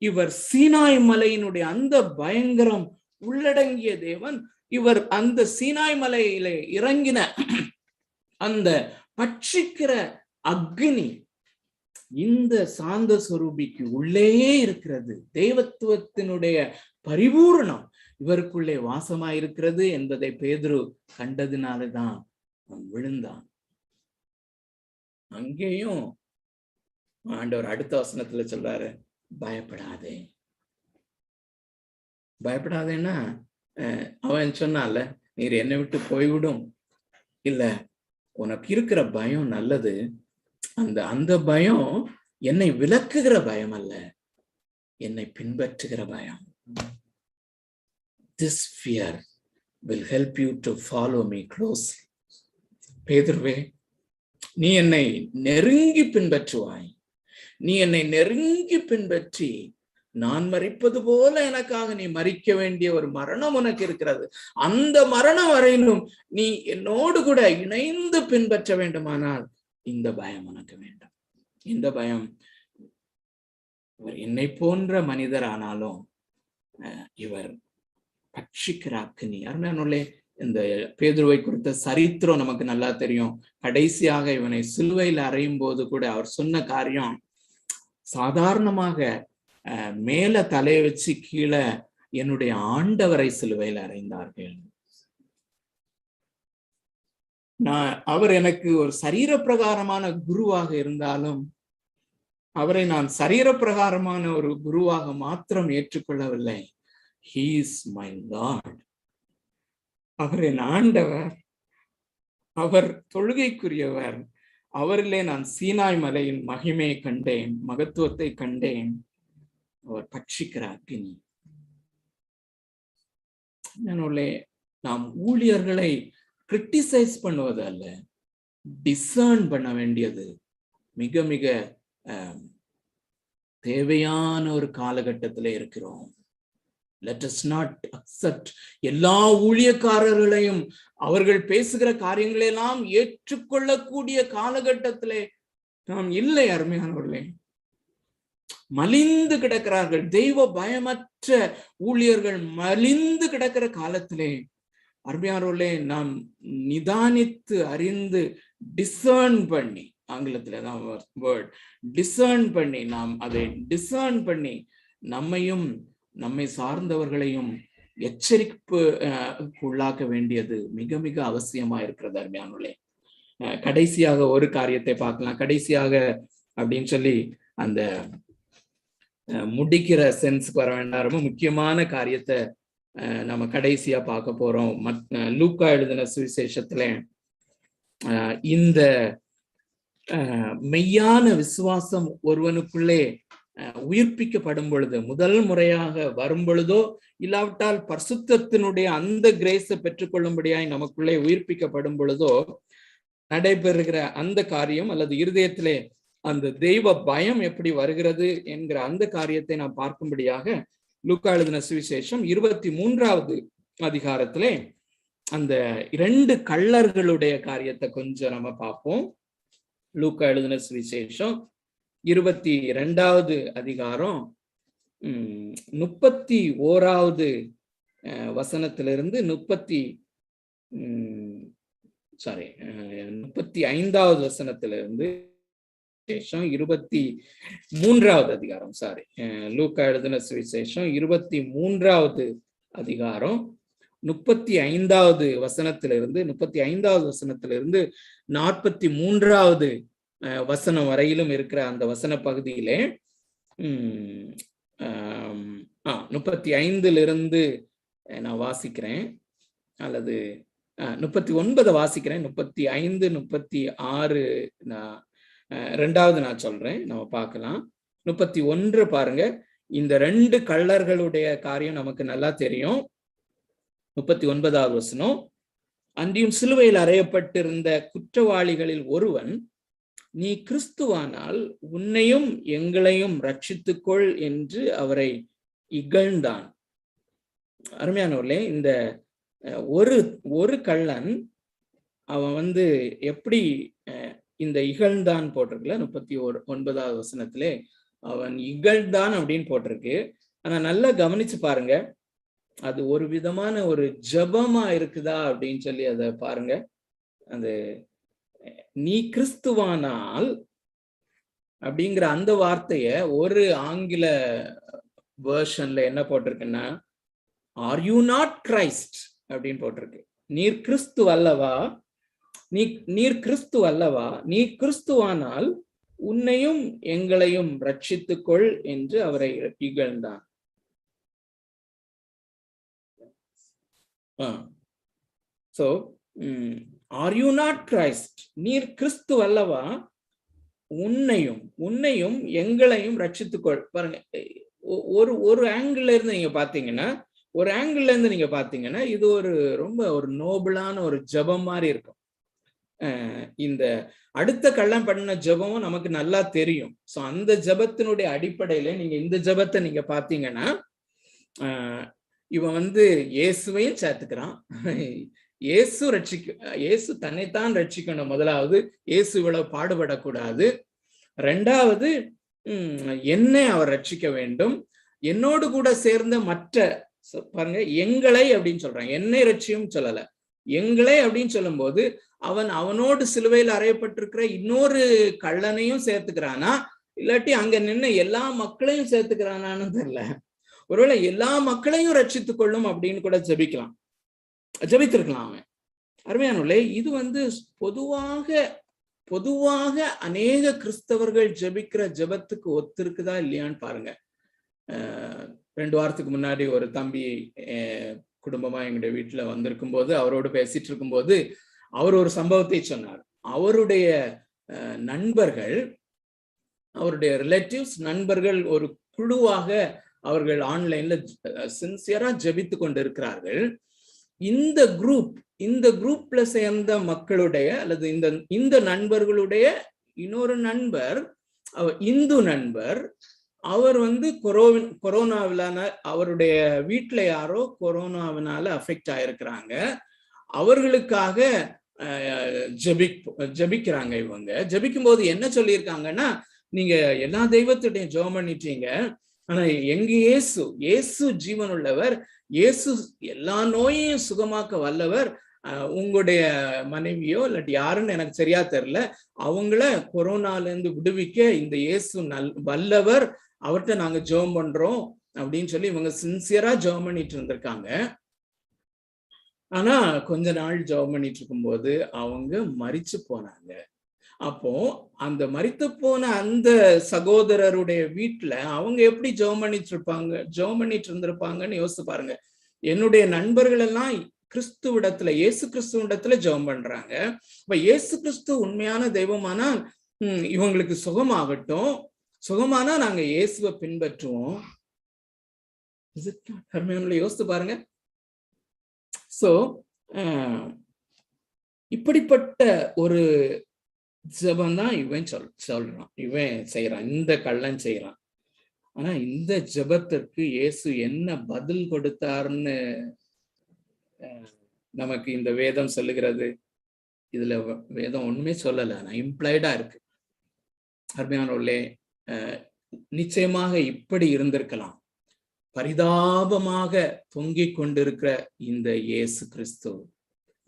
இவர் சீனாய் மலையினுடைய அந்த பயங்கரம் உள்ளடங்கிய தேவன். இவர் அந்த சீனாய் மலையிலே இறங்கின அந்த பட்சிக்கிற அக்னி இந்த சாந்த சொரூபிக்கு உள்ளேயே இருக்கிறது. தெய்வத்துவத்தினுடைய பரிபூரணம் இவருக்குள்ளே வாசமாயிருக்கிறது என்பதை பேதுரு கண்டதினாலதான் விழுந்தான். அங்கேயும் ஆண்டவர் அடுத்த வசனத்துல சொல்றாரு, பயப்படாதே. பயப்படாதேன்னா அவன் சொன்னால நீர் என்னை விட்டு போய்விடும் இல்ல, உனக்கு இருக்கிற பயம் நல்லது. அந்த பயம் என்னை விலக்குகிற பயம் அல்ல, என்னை பின்பற்றுகிற பயம். This fear will help you to follow me closely. பேதுருவே, நீ என்னை நெருங்கி பின்பற்றுவாய். நீ என்னை நெருங்கி பின்பற்றி நான் மரிப்பது போல எனக்காக நீ மரிக்க வேண்டிய ஒரு மரணம் உனக்கு இருக்கிறது. அந்த மரணம் வரையிலும் நீ என்னோடு கூட இணைந்து பின்பற்ற வேண்டுமானால் இந்த பயம் உனக்கு வேண்டும். இந்த பயம், இவர் என்னை போன்ற மனிதர் ஆனாலும் இவர் பட்சிக்கிற அக்கினி. அருமையானவர்களே, இந்த பேதுருவை குறித்த சரித்திரம் நமக்கு நல்லா தெரியும். கடைசியாக இவனை சிலுவையில் அறையும் போது கூட அவர் சொன்ன காரியம், சாதாரணமாக மேல தலையை வச்சு கீழே என்னுடைய ஆண்டவரை சிலுவையில் அறைந்தார்கள். அவர் எனக்கு ஒரு சரீர பிரகாரமான குருவாக இருந்தாலும் அவரை நான் சரீர பிரகாரமான ஒரு குருவாக மாத்திரம் ஏற்றுக்கொள்ளவில்லை. He is my Lord. அவர் என் ஆண்டவர், அவர் தொழுகைக்குரியவர். அவரிலே நான் சீனாய் மலையின் மகிமையை கண்டேன், மகத்துவத்தை கண்டேன். அவர் பட்சிக்கிற அக்கினி. நாம் ஊழியர்களை கிரிட்டிசைஸ் பண்ணுவது அல்ல, டிசர்ன் பண்ண வேண்டியது மிக மிக தேவையான ஒரு காலகட்டத்திலே இருக்கிறோம். Let us not accept எல்லா ஊழியக்காரர்களையும் அவர்கள் பேசுகிற காரியங்களெல்லாம் ஏற்றுக்கொள்ளக்கூடிய காலகட்டத்திலே நாம் இல்லை. அருமையானவர்களே, மலிந்து கிடக்கிறார்கள். தெய்வ பயமற்ற ஊழியர்கள் மலிந்து கிடக்கிற காலத்திலே அருமையானவர்களே, நாம் நிதானித்து அறிந்து டிசர்ன் பண்ணி, ஆங்கிலத்துல தான் வேர்ட் டிசர்ன் பண்ணி, நாம் அதை டிசர்ன் பண்ணி நம்மையும் நம்மை சார்ந்தவர்களையும் எச்சரிப்பு உள்ளாக்க வேண்டியது மிக மிக அவசியமா இருக்கிறது. அருமையானவர்களே, கடைசியாக ஒரு காரியத்தை பார்க்கலாம். கடைசியாக அப்படின்னு சொல்லி அந்த முடிக்கிற சென்ஸ்க்கு வர வேண்டாம், ரொம்ப முக்கியமான காரியத்தை நம்ம கடைசியா பார்க்க போறோம். லூக்கா எழுதின சுவிசேஷத்துல இந்த மெய்யான விசுவாசம் ஒருவனுக்குள்ளே உயிர்ப்பிக்கப்படும் பொழுது, முதல் முறையாக வரும் பொழுதோ இல்லாவிட்டால் பரிசுத்தத்தினுடைய அந்த கிரேஸை பெற்றுக்கொள்ளும்படியாய் நமக்குள்ளே உயிர்ப்பிக்கப்படும் பொழுதோ நடைபெறுகிற அந்த காரியம் அல்லது இருதயத்திலே அந்த தெய்வ பயம் எப்படி வருகிறது என்கிற அந்த காரியத்தை நாம் பார்க்கும்படியாக லூக்கா எழுதின சுவிசேஷம் 23வது அதிகாரத்திலே அந்த 2 கள்ளர்களுடைய காரியத்தை கொஞ்சம் நம்ம பார்ப்போம். லூக்கா எழுதின சுவிசேஷம் 22வது அதிகாரம் 31வது வசனத்திலிருந்து 35வது வசனத்திலிருந்து 23வது அதிகாரம், லூக்கா எழுதின சுவிசேஷம் 23வது அதிகாரம் 35வது வசனத்திலிருந்து 43வது வசனம் வரையிலும் இருக்கிற அந்த வசன பகுதியிலே 35லிருந்து நான் வாசிக்கிறேன், அல்லது 39 வாசிக்கிறேன். 35, 36 ரெண்டாவது நான் சொல்றேன், நம்ம பார்க்கலாம். 31 பாருங்க. இந்த 2 கள்ளர்களுடைய காரியம் நமக்கு நல்லா தெரியும். 39வது வசனம், அன்றியும் சிலுவையில் அறையப்பட்டிருந்த குற்றவாளிகளில் ஒருவன், நீ கிறிஸ்துவானால் உன்னையும் எங்களையும் ரட்சித்துக்கொள் என்று அவரை இகழ்ந்தான். அருமையானவர்களே, இந்த ஒரு கள்ளன் அவன் எப்படி இந்த இகழ்ந்தான் போட்டிருக்குல்ல, 39வது வசனத்திலே அவன் இகழ்ந்தான் அப்படின்னு போட்டிருக்கு. ஆனா நல்லா கவனிச்சு பாருங்க, அது ஒரு விதமான ஒரு ஜபமா இருக்குதா அப்படின்னு சொல்லி அதை பாருங்க. அது நீ கிறிஸ்துவானால் அப்படிங்கிற அந்த வார்த்தைய ஒரு ஆங்கில வெர்ஷன்ல என்ன போட்டிருக்குன்னா, ஆர் யூ நாட் கிரைஸ்ட் அப்படின்னு போட்டிருக்கு. நீர் கிறிஸ்து அல்லவா, நீர் கிறிஸ்து அல்லவா, நீ கிறிஸ்துவானால் உன்னையும் எங்களையும் ரட்சித்துக்கொள் என்று அவரை இகழ்ந்தான். So are you not Christ, நீர் கிறிஸ்து அல்லவா, உன்னையும் எங்களையும் ரட்சித்துக்கொள். பாருங்க, ஒரு ஆங்கிள் இருந்து நீங்க பாத்தீங்கன்னா இது ஒரு ரொம்ப ஒரு நோபலான ஒரு ஜபம் மாதிரி இருக்கும். இந்த அடுத்த கள்ளம் பண்ண ஜபமும் நமக்கு நல்லா தெரியும். சோ அந்த ஜபத்தினுடைய அடிப்படையில நீங்க இந்த ஜபத்தை நீங்க பாத்தீங்கன்னா, இவன் இயேசுவையும் சேர்த்துக்கிறான். இயேசு தன்னைத்தான் ரட்சிக்கணும். முதலாவது, இயேசு இவ்வளவு பாடுபடக்கூடாது. ரெண்டாவது, என்னை அவர் ரட்சிக்க வேண்டும். என்னோடு கூட சேர்ந்த மற்ற, பாருங்க, எங்களை அப்படின்னு சொல்றான், என்னை ரட்சியும் சொல்லல, எங்களை அப்படின்னு சொல்லும் போது அவனோடு சிலுவையில் அறையப்பட்டிருக்கிற இன்னொரு கள்ளனையும் சேர்த்துக்கிறானா, இல்லாட்டி அங்க நின்று எல்லா மக்களையும் சேர்த்துக்கிறானான்னு தெரியல. ஒருவேளை எல்லா மக்களையும் ரட்சித்துக் கொள்ளும் அப்படின்னு கூட ஜபித்திருக்கலாம் அவன். அருமையானவர்களே, இது பொதுவாக அநேக கிறிஸ்தவர்கள் ஜபிக்கிற ஜபத்துக்கு ஒத்திருக்குதா இல்லையான்னு பாருங்க. 2 வாரத்துக்கு முன்னாடி ஒரு தம்பி குடும்பமா எங்களுடைய வீட்டுல வந்திருக்கும் போது, அவரோடு பேசிட்டு இருக்கும் போது அவர் ஒரு சம்பவத்தை சொன்னார். அவருடைய நண்பர்கள், அவருடைய ரிலேட்டிவ்ஸ் நண்பர்கள் ஒரு குழுவாக அவர்கள் ஆன்லைன்ல சின்சியரா ஜபித்து கொண்டிருக்கிறார்கள். இந்த குரூப்ல சேர்ந்த மக்களுடைய அல்லது இந்த நண்பர்களுடைய இன்னொரு நண்பர், இந்து நண்பர், அவர் கொரோனாவிலான, அவருடைய வீட்டுல யாரோ கொரோனாவினால அஃபெக்ட் ஆயிருக்கிறாங்க. அவர்களுக்காக ஜபிக்கிறாங்க. இவங்க ஜபிக்கும் போது என்ன சொல்லியிருக்காங்கன்னா, நீங்க எல்லா தெய்வத்திட்டையும் ஜெபம் பண்ணிட்டீங்க, ஆனா எங்க இயேசு ஜீவன் உள்ளவர், இயேசு எல்லா நோயையும் சுகமாக்க வல்லவர். உங்களுடைய மனைவியோ இல்லாட்டி யாருன்னு எனக்கு சரியா தெரியல, அவங்கள கொரோனால இருந்து விடுவிக்க இந்த இயேசு வல்லவர், அவர்கிட்ட நாங்க ஜெபம் பண்றோம் அப்படின்னு சொல்லி இவங்க சின்சியரா ஜெபம் பண்ணிட்டு இருந்திருக்காங்க. ஆனா கொஞ்ச நாள் ஜெபம் பண்ணிட்டு இருக்கும்போது அவங்க மரிச்சு போனாங்க. அப்போ அந்த மரித்து போன அந்த சகோதரருடைய வீட்டுல அவங்க எப்படி ஜெபம் பண்ணிட்டு இருந்திருப்பாங்கன்னு யோசிச்சு பாருங்க. என்னுடைய நண்பர்கள் எல்லாம் கிறிஸ்துவிடத்துல, இயேசு கிறிஸ்துவிடத்துல ஜெபம் பண்றாங்க. இப்ப இயேசு கிறிஸ்து உண்மையான தெய்வமானா இவங்களுக்கு சுகமாகட்டும், சுகமானா நாங்க இயேசுவை பின்பற்றுவோம். யோசித்து பாருங்க. சோ இப்படிப்பட்ட ஒரு ஜபம்தான் இவன் சொல்றான், இவன் செய்யறான், இந்த கள்ளன் செய்யறான். ஆனா இந்த ஜபத்திற்கு இயேசு என்ன பதில் கொடுத்தாருன்னு நமக்கு இந்த வேதம் சொல்லுகிறது. இதுல வேதம் ஒண்ணுமே சொல்லல, ஆனா இம்ப்ளைடா இருக்கு. அருமையானவர்களே, நிச்சயமாக இப்படி இருந்திருக்கலாம். பரிதாபமாக தொங்கிக் கொண்டிருக்கிற இந்த இயேசு கிறிஸ்து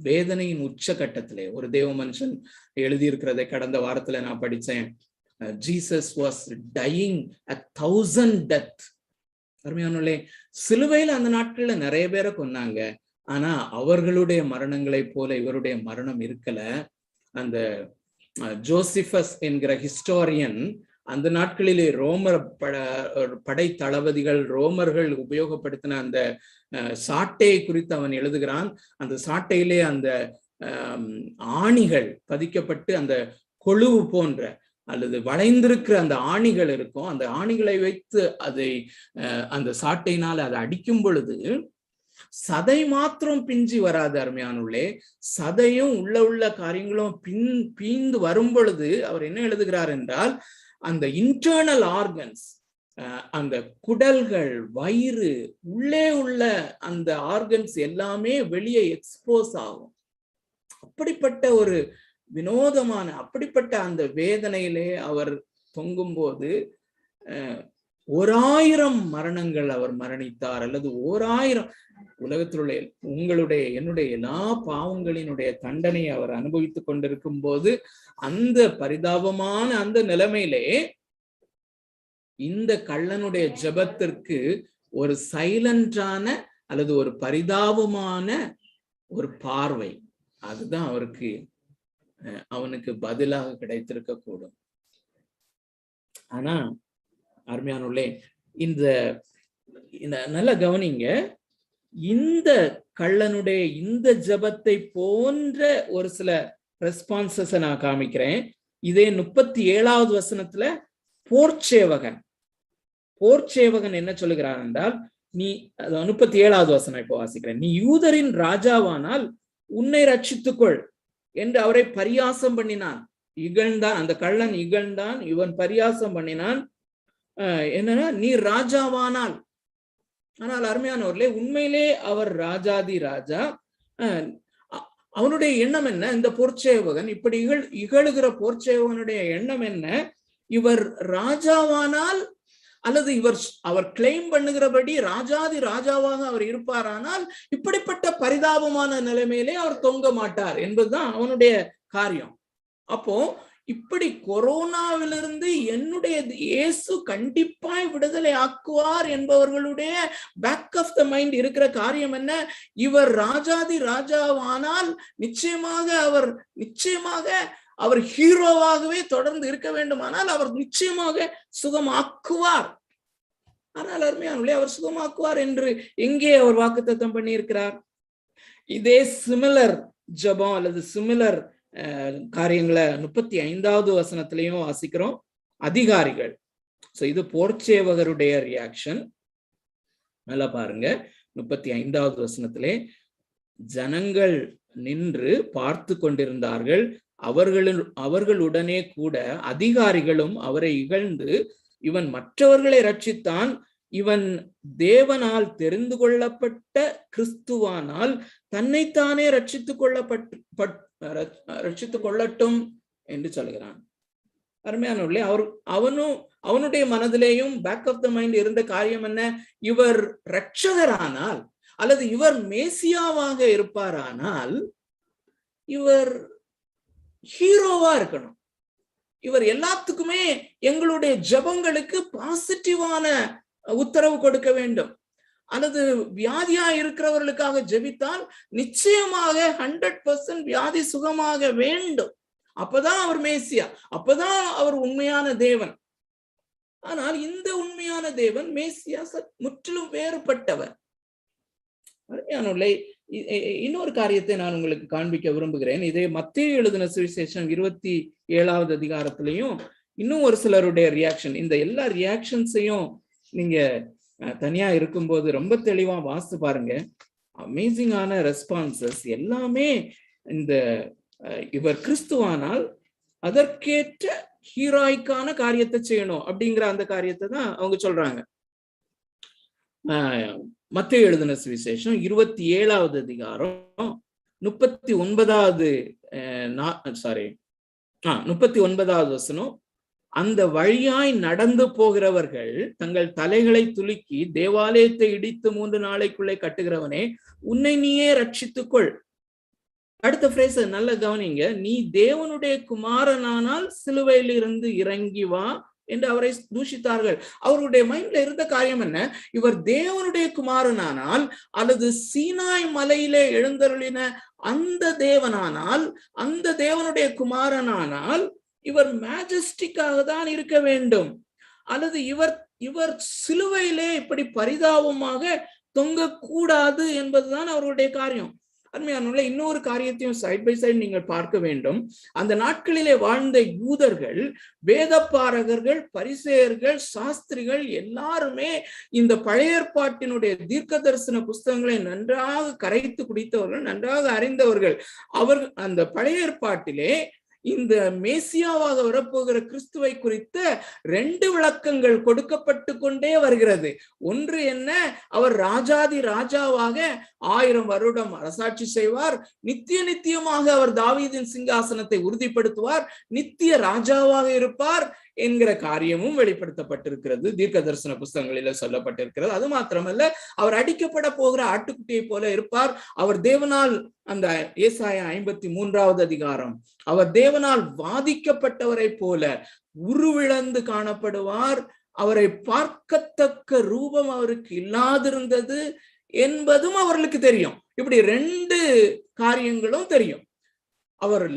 வேதனையின் உச்சகட்டத்திலே ஒரு தேவ மனுஷன் எழுதியிருக்கிறதை கடந்த வாரத்துல நான் படிச்சேன். Jesus was dying a 1000 death. அருமையானவர்களே, சிலுவையில அந்த நாட்கள்ல நிறைய பேரை கொன்னாங்க. ஆனா அவர்களுடைய மரணங்களை போல இவருடைய மரணம் இருக்கல. அந்த ஜோசிபஸ் என்கிற ஹிஸ்டோரியன் அந்த நாட்களிலே ரோமர் படை தளபதிகள் ரோமர்கள் உபயோகப்படுத்தின அந்த சாட்டையை குறித்து அவன் எழுதுகிறான். அந்த சாட்டையிலே அந்த ஆணிகள் பதிக்கப்பட்டு அந்த கொழுவு போன்ற அல்லது வளைந்திருக்கிற அந்த ஆணிகள் இருக்கும். அந்த ஆணிகளை வைத்து அதை அந்த சாட்டையினால் அதை அடிக்கும் பொழுது சதை மாத்திரம் பிஞ்சி வராது. அருமையானுள்ளே, சதையும் உள்ள காரியங்களும் பீந்து வரும் பொழுது அவர் என்ன எழுதுகிறார் என்றால், அந்த இன்டர்னல் ஆர்கன்ஸ், அந்த குடல்கள், வயிறு, உள்ளே உள்ள அந்த ஆர்கன்ஸ் எல்லாமே வெளியே எக்ஸ்போஸ் ஆகும். அப்படிப்பட்ட ஒரு வினோதமான அப்படிப்பட்ட அந்த வேதனையிலே அவர் தொங்கும் போது 1000 மரணங்கள் அவர் மரணித்தார். அல்லது 1000 உலகத்திலுள்ள உங்களுடைய என்னுடைய எல்லா பாவங்களினுடைய தண்டனை அவர் அனுபவித்துக் கொண்டிருக்கும் போது அந்த பரிதாபமான அந்த நிலைமையிலே இந்த கள்ளனுடைய ஜெபத்திற்கு ஒரு சைலண்டான அல்லது ஒரு பரிதாபமான ஒரு பார்வை, அதுதான் அவனுக்கு பதிலாக கிடைத்திருக்க கூடும். ஆனா அருமையானவர்களே, இந்த நல்ல கவனிங்க, இந்த கள்ளனுடைய இந்த ஜெபத்தை போன்ற ஒரு சில ரெஸ்பான்சஸ் நான் காமிக்கிறேன். இதே 37வது வசனத்துல போர்ச்சேவகன் என்ன சொல்லுகிறார் என்றால், நீ 37வது வசனம் இப்போ வாசிக்கிறேன். நீ யூதரின் ராஜாவானால் உன்னை ரட்சித்துக்கொள் என்று அவரை பரியாசம் பண்ணினான், இகழ்ந்தான். அந்த கள்ளன் இகழ்ந்தான், இவன் பரியாசம் பண்ணினான். என்னன்னா, நீ ராஜாவானால். ஆனால் அருமையானவர்களே, உண்மையிலே அவர் ராஜாதி ராஜா. அவனுடைய எண்ணம் என்ன? இந்த போர்ச்சேவகன் இப்படி இகழுகிற போர்ச்சேவகனுடைய எண்ணம் என்ன? இவர் ராஜாவானால் அல்லது அவர் கிளைம் பண்ணுகிறபடி ராஜாதி ராஜாவாக அவர் இருப்பாரானால் இப்படிப்பட்ட பரிதாபமான நிலைமையிலே அவர் தொங்க மாட்டார் என்பதுதான் அவனுடைய காரியம். அப்போ இப்படி கொரோனாவிலிருந்து என்னுடைய இயேசு கண்டிப்பாய் விடுதலை ஆக்குவார் என்பவர்களுடைய பேக் ஆஃப் த மைண்ட் இருக்கிற காரியம் என்ன? இவர் ராஜாதி ராஜாவானால் நிச்சயமாக அவர் ஹீரோவாகவே தொடர்ந்து இருக்க வேண்டுமானால் அவர் நிச்சயமாக சுகமாக்குவார். ஆனால் அருமையானவர்களே, அவர் சுகமாக்குவார் என்று எங்கே அவர் வாக்குத்தத்தம் பண்ணி இருக்கிறார்? இதே சிமிலர் ஜெபம் அல்லது சிமிலர் காரியங்களை 35வது வசனத்திலையும் வாசிக்கிறோம். அதிகாரிகள், இது போர்ச்சேவகருடைய ரியாக்ஷன். நல்லா பாருங்க, 35வது வசனத்திலே, ஜனங்கள் நின்று பார்த்து கொண்டிருந்தார்கள், அவர்களுடனே கூட அதிகாரிகளும் அவரை இகழ்ந்து, இவன் மற்றவர்களை ரட்சித்தான், இவன் தேவனால் தெரிந்து கொள்ளப்பட்ட கிறிஸ்துவானால் தன்னைத்தானே ரட்சித்துக் கொள்ளட்டும் என்று சொல்கிறான். அருமையானவர்களே, அவனுடைய மனதிலேயும் பேக் ஆஃப் த மைண்ட் இருந்த காரியம் என்ன? இவர் ரட்சகரானால் அல்லது இவர் மேசியாவாக இருப்பாரானால் இவர் ஹீரோவா இருக்கணும், இவர் எல்லாத்துக்குமே எங்களுடைய ஜெபங்களுக்கு பாசிட்டிவான உத்தரவு கொடுக்க வேண்டும், அல்லது வியாதியா இருக்கிறவர்களுக்காக ஜெபித்தால் நிச்சயமாக 100% வியாதி சுகமாக வேண்டும். அப்பதான் அவர் மேசியா, அப்பதான் அவர் உண்மையான தேவன். ஆனால் இந்த உண்மையான தேவன் மேசியா முற்றிலும் வேறுபட்டவர். இன்னொரு காரியத்தை நான் உங்களுக்கு காண்பிக்க விரும்புகிறேன். இதே மத்தேயு எழுதின சுவிசேஷம் 27வது அதிகாரத்திலையும் இன்னும் ஒரு சிலருடைய ரியாக்ஷன், இந்த எல்லா ரியாக்ஷன்ஸையும் நீங்க தனியா இருக்கும்போது ரொம்ப தெளிவா வாசித்து பாருங்க. அமேசிங்கான ரெஸ்பான்சஸ் எல்லாமே இந்த இவர் கிறிஸ்துவானால் அதற்கேற்ற ஹீரோய்க்கான காரியத்தை செய்யணும் அப்படிங்கிற அந்த காரியத்தை தான் அவங்க சொல்றாங்க. மத்தேயு எழுதின சுவிசேஷம் 27வது அதிகாரம் 39வது வசனம், அந்த வழியாய் நடந்து போகிறவர்கள் தங்கள் தலைகளை துலுக்கி தேவாலயத்தை இடித்து 3 நாளைக்குள்ளே கட்டுகிறவனே, உன்னை நீயே ரட்சித்துக்கொள். அடுத்த பிரேஸ் நல்ல கவனிங்க. நீ தேவனுடைய குமாரனானால் சிலுவையில் இருந்து இறங்கி வா என்று அவரை தூஷித்தார்கள். அவருடைய மைண்ட்ல இருந்த காரியம் என்ன? இவர் தேவனுடைய குமாரனானால் அல்லது சீனாய் மலையிலே எழுந்தருளின அந்த தேவனானால், அந்த தேவனுடைய குமாரனானால் இவர் மேஜஸ்டிக்காக தான் இருக்க வேண்டும், அல்லது இவர் சிலுவையிலே இப்படி பரிதாபமாக தொங்கக்கூடாது என்பதுதான் அவருடைய காரியம். அருமையானவர்களே, இன்னொரு காரியத்தையும் சைட் பை சைடு நீங்கள் பார்க்க வேண்டும். அந்த நாட்களிலே வாழ்ந்த யூதர்கள், வேதப்பாரகர்கள், பரிசேயர்கள், சாஸ்திரிகள் எல்லாருமே இந்த பழைய ஏற்பாட்டினுடைய தீர்க்க தரிசன புஸ்தகங்களை நன்றாக கரைத்து குடித்தவர்கள், நன்றாக அறிந்தவர்கள். அவர்கள் அந்த பழைய ஏற்பாட்டிலே இந்த மேசியாவாக வரப்போகிற கிறிஸ்துவை குறித்த 2 விளக்கங்கள் கொடுக்கப்பட்டு கொண்டே வருகிறது. ஒன்று என்ன? அவர் ராஜாதி ராஜாவாக 1000 வருடம் அரசாட்சி செய்வார், நித்தியமாக அவர் தாவீதின் சிங்காசனத்தை உறுதிப்படுத்துவார், நித்திய ராஜாவாக இருப்பார் என்கிற காரியமும் வெளிப்படுத்தப்பட்டிருக்கிறது, தீர்க்க தரிசன புஸ்தகங்களில சொல்லப்பட்டிருக்கிறது. அது மாத்திரமல்ல, அவர் அடிக்கப்பட போகிற ஆட்டுக்குட்டியை போல இருப்பார். அவர் தேவனால், அந்த ஏசாயா 53வது அதிகாரம், அவர் தேவனால் வாதிக்கப்பட்டவரை போல உருவிழந்து காணப்படுவார், அவரை பார்க்கத்தக்க ரூபம் அவருக்கு இல்லாதிருந்தது என்பதும் அவர்களுக்கு தெரியும். இப்படி 2 காரியங்களும் தெரியும். அவர்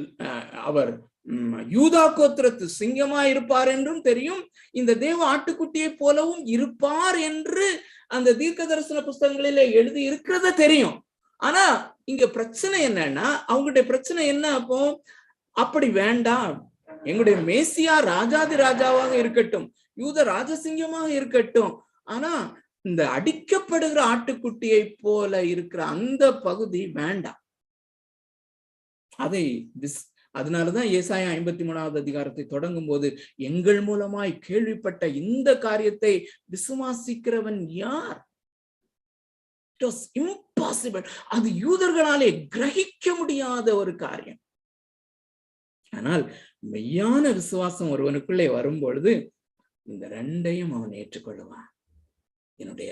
யூதா கோத்திரத்து சிங்கமா இருப்பார் என்றும் தெரியும், இந்த தேவ ஆட்டுக்குட்டியை போலவும் இருப்பார் என்று அந்த தீர்க்க தரிசன புஸ்தகங்களில எழுதி இருக்கிறத தெரியும். ஆனா இங்க பிரச்சனை என்னன்னா, அவங்களுடைய பிரச்சனை என்ன? அப்போ அப்படி வேண்டாம், எங்களுடைய மேசியா ராஜாதி ராஜாவாக இருக்கட்டும், யூத ராஜசிங்கமாக இருக்கட்டும், ஆனா இந்த அடிக்கப்படுகிற ஆட்டுக்குட்டியை போல இருக்கிற அந்த பகுதி வேண்டாம். அதனாலதான் ஏசாயா 53வது அதிகாரத்தை தொடங்கும் போது, எங்கள் மூலமாய் கேள்விப்பட்ட இந்த காரியத்தை விசுவாசிக்கிறவன் யார்? It was impossible. அது யூதர்களாலே கிரகிக்க முடியாத ஒரு காரியம். ஆனால் மெய்யான விசுவாசம் ஒருவனுக்குள்ளே வரும்பொழுது இந்த 2ஐயும் அவன் ஏற்றுக்கொள்ளுவான். என்னுடைய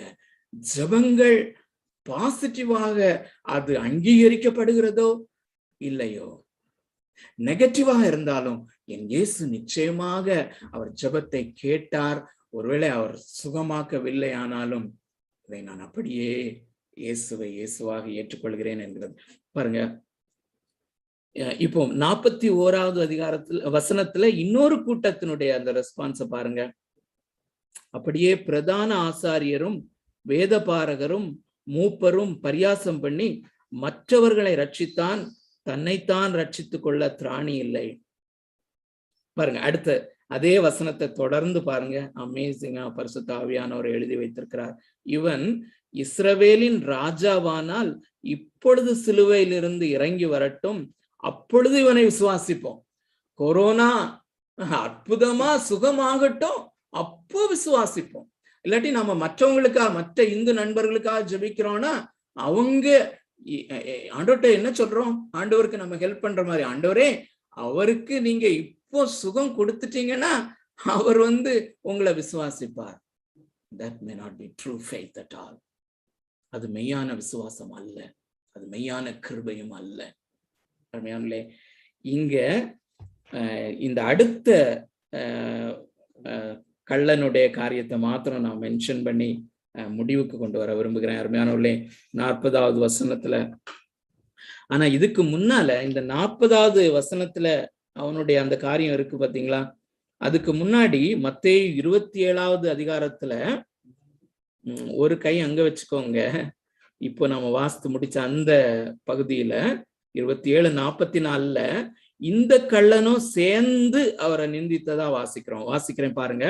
ஜெபங்கள் பாசிட்டிவாக அது அங்கீகரிக்கப்படுகிறதோ இல்லையோ, நெகட்டிவாக இருந்தாலும் என் இயேசு நிச்சயமாக அவர் ஜெபத்தை கேட்டார். ஒருவேளை அவர் சுகமாக்கவில்லை ஆனாலும் இதை நான் அப்படியே இயேசுவாக ஏற்றுக்கொள்கிறேன் என்கிறது. பாருங்க, இப்போ 41வது வசனத்துல இன்னொரு கூட்டத்தினுடைய அந்த ரெஸ்பான்ஸ பாருங்க. அப்படியே பிரதான ஆசாரியரும் வேதபாரகரும் மூப்பரும் பரியாசம் பண்ணி மற்றவர்களை ரட்சித்தான், தன்னைத்தான் ரட்சித்துக் கொள்ள திராணி இல்லை. பாருங்க, அடுத்த அதே வசனத்தை தொடர்ந்து பாருங்க. அமேசிங்கா பரிசுத்த ஆவியானவர் எழுதி வைத்திருக்கிறார். இவன் இஸ்ரவேலின் ராஜாவானால் இப்பொழுது சிலுவையிலிருந்து இறங்கி வரட்டும், அப்பொழுது இவனை விசுவாசிப்போம். கொரோனா அற்புதமா சுகமாகட்டும், அப்போ விசுவாசிப்போம். இல்லாட்டி நம்ம மற்றவங்களுக்காக, மற்ற இந்து நண்பர்களுக்காக ஜெபிக்கிறோம்னா அவங்க ஆண்டவர்கிட்ட என்ன சொல்றோம்? ஆண்டவருக்கு நம்ம ஹெல்ப் பண்ற மாதிரி, ஆண்டவரே அவருக்கு நீங்க இப்போ சுகம் கொடுத்துட்டீங்கன்னா அவர் உங்களை விசுவாசிப்பார். That may not be true faith at all. அது மெய்யான விசுவாசம் அல்ல, அது மெய்யான கிருபையும் அல்ல. அருமையானே, இங்க இந்த அடுத்த கள்ளனுடைய காரியத்தை மாத்திரம் நான் மென்ஷன் பண்ணி முடிவுக்கு கொண்டு வர விரும்புகிறேன். அருமையானவர்களே, 40வது வசனத்துல, ஆனா இதுக்கு முன்னால இந்த 40வது வசனத்துல அவனுடைய அந்த காரியம் இருக்கு பாத்தீங்களா? அதுக்கு முன்னாடி மத்தேயு 27வது அதிகாரத்துல ஒரு கை அங்க வச்சுக்கோங்க. இப்போ நம்ம வாசித்து முடிச்ச அந்த பகுதியில 27:44ல இந்த கள்ளனும் சேர்ந்து அவரை நிந்தித்ததா வாசிக்கிறேன் பாருங்க.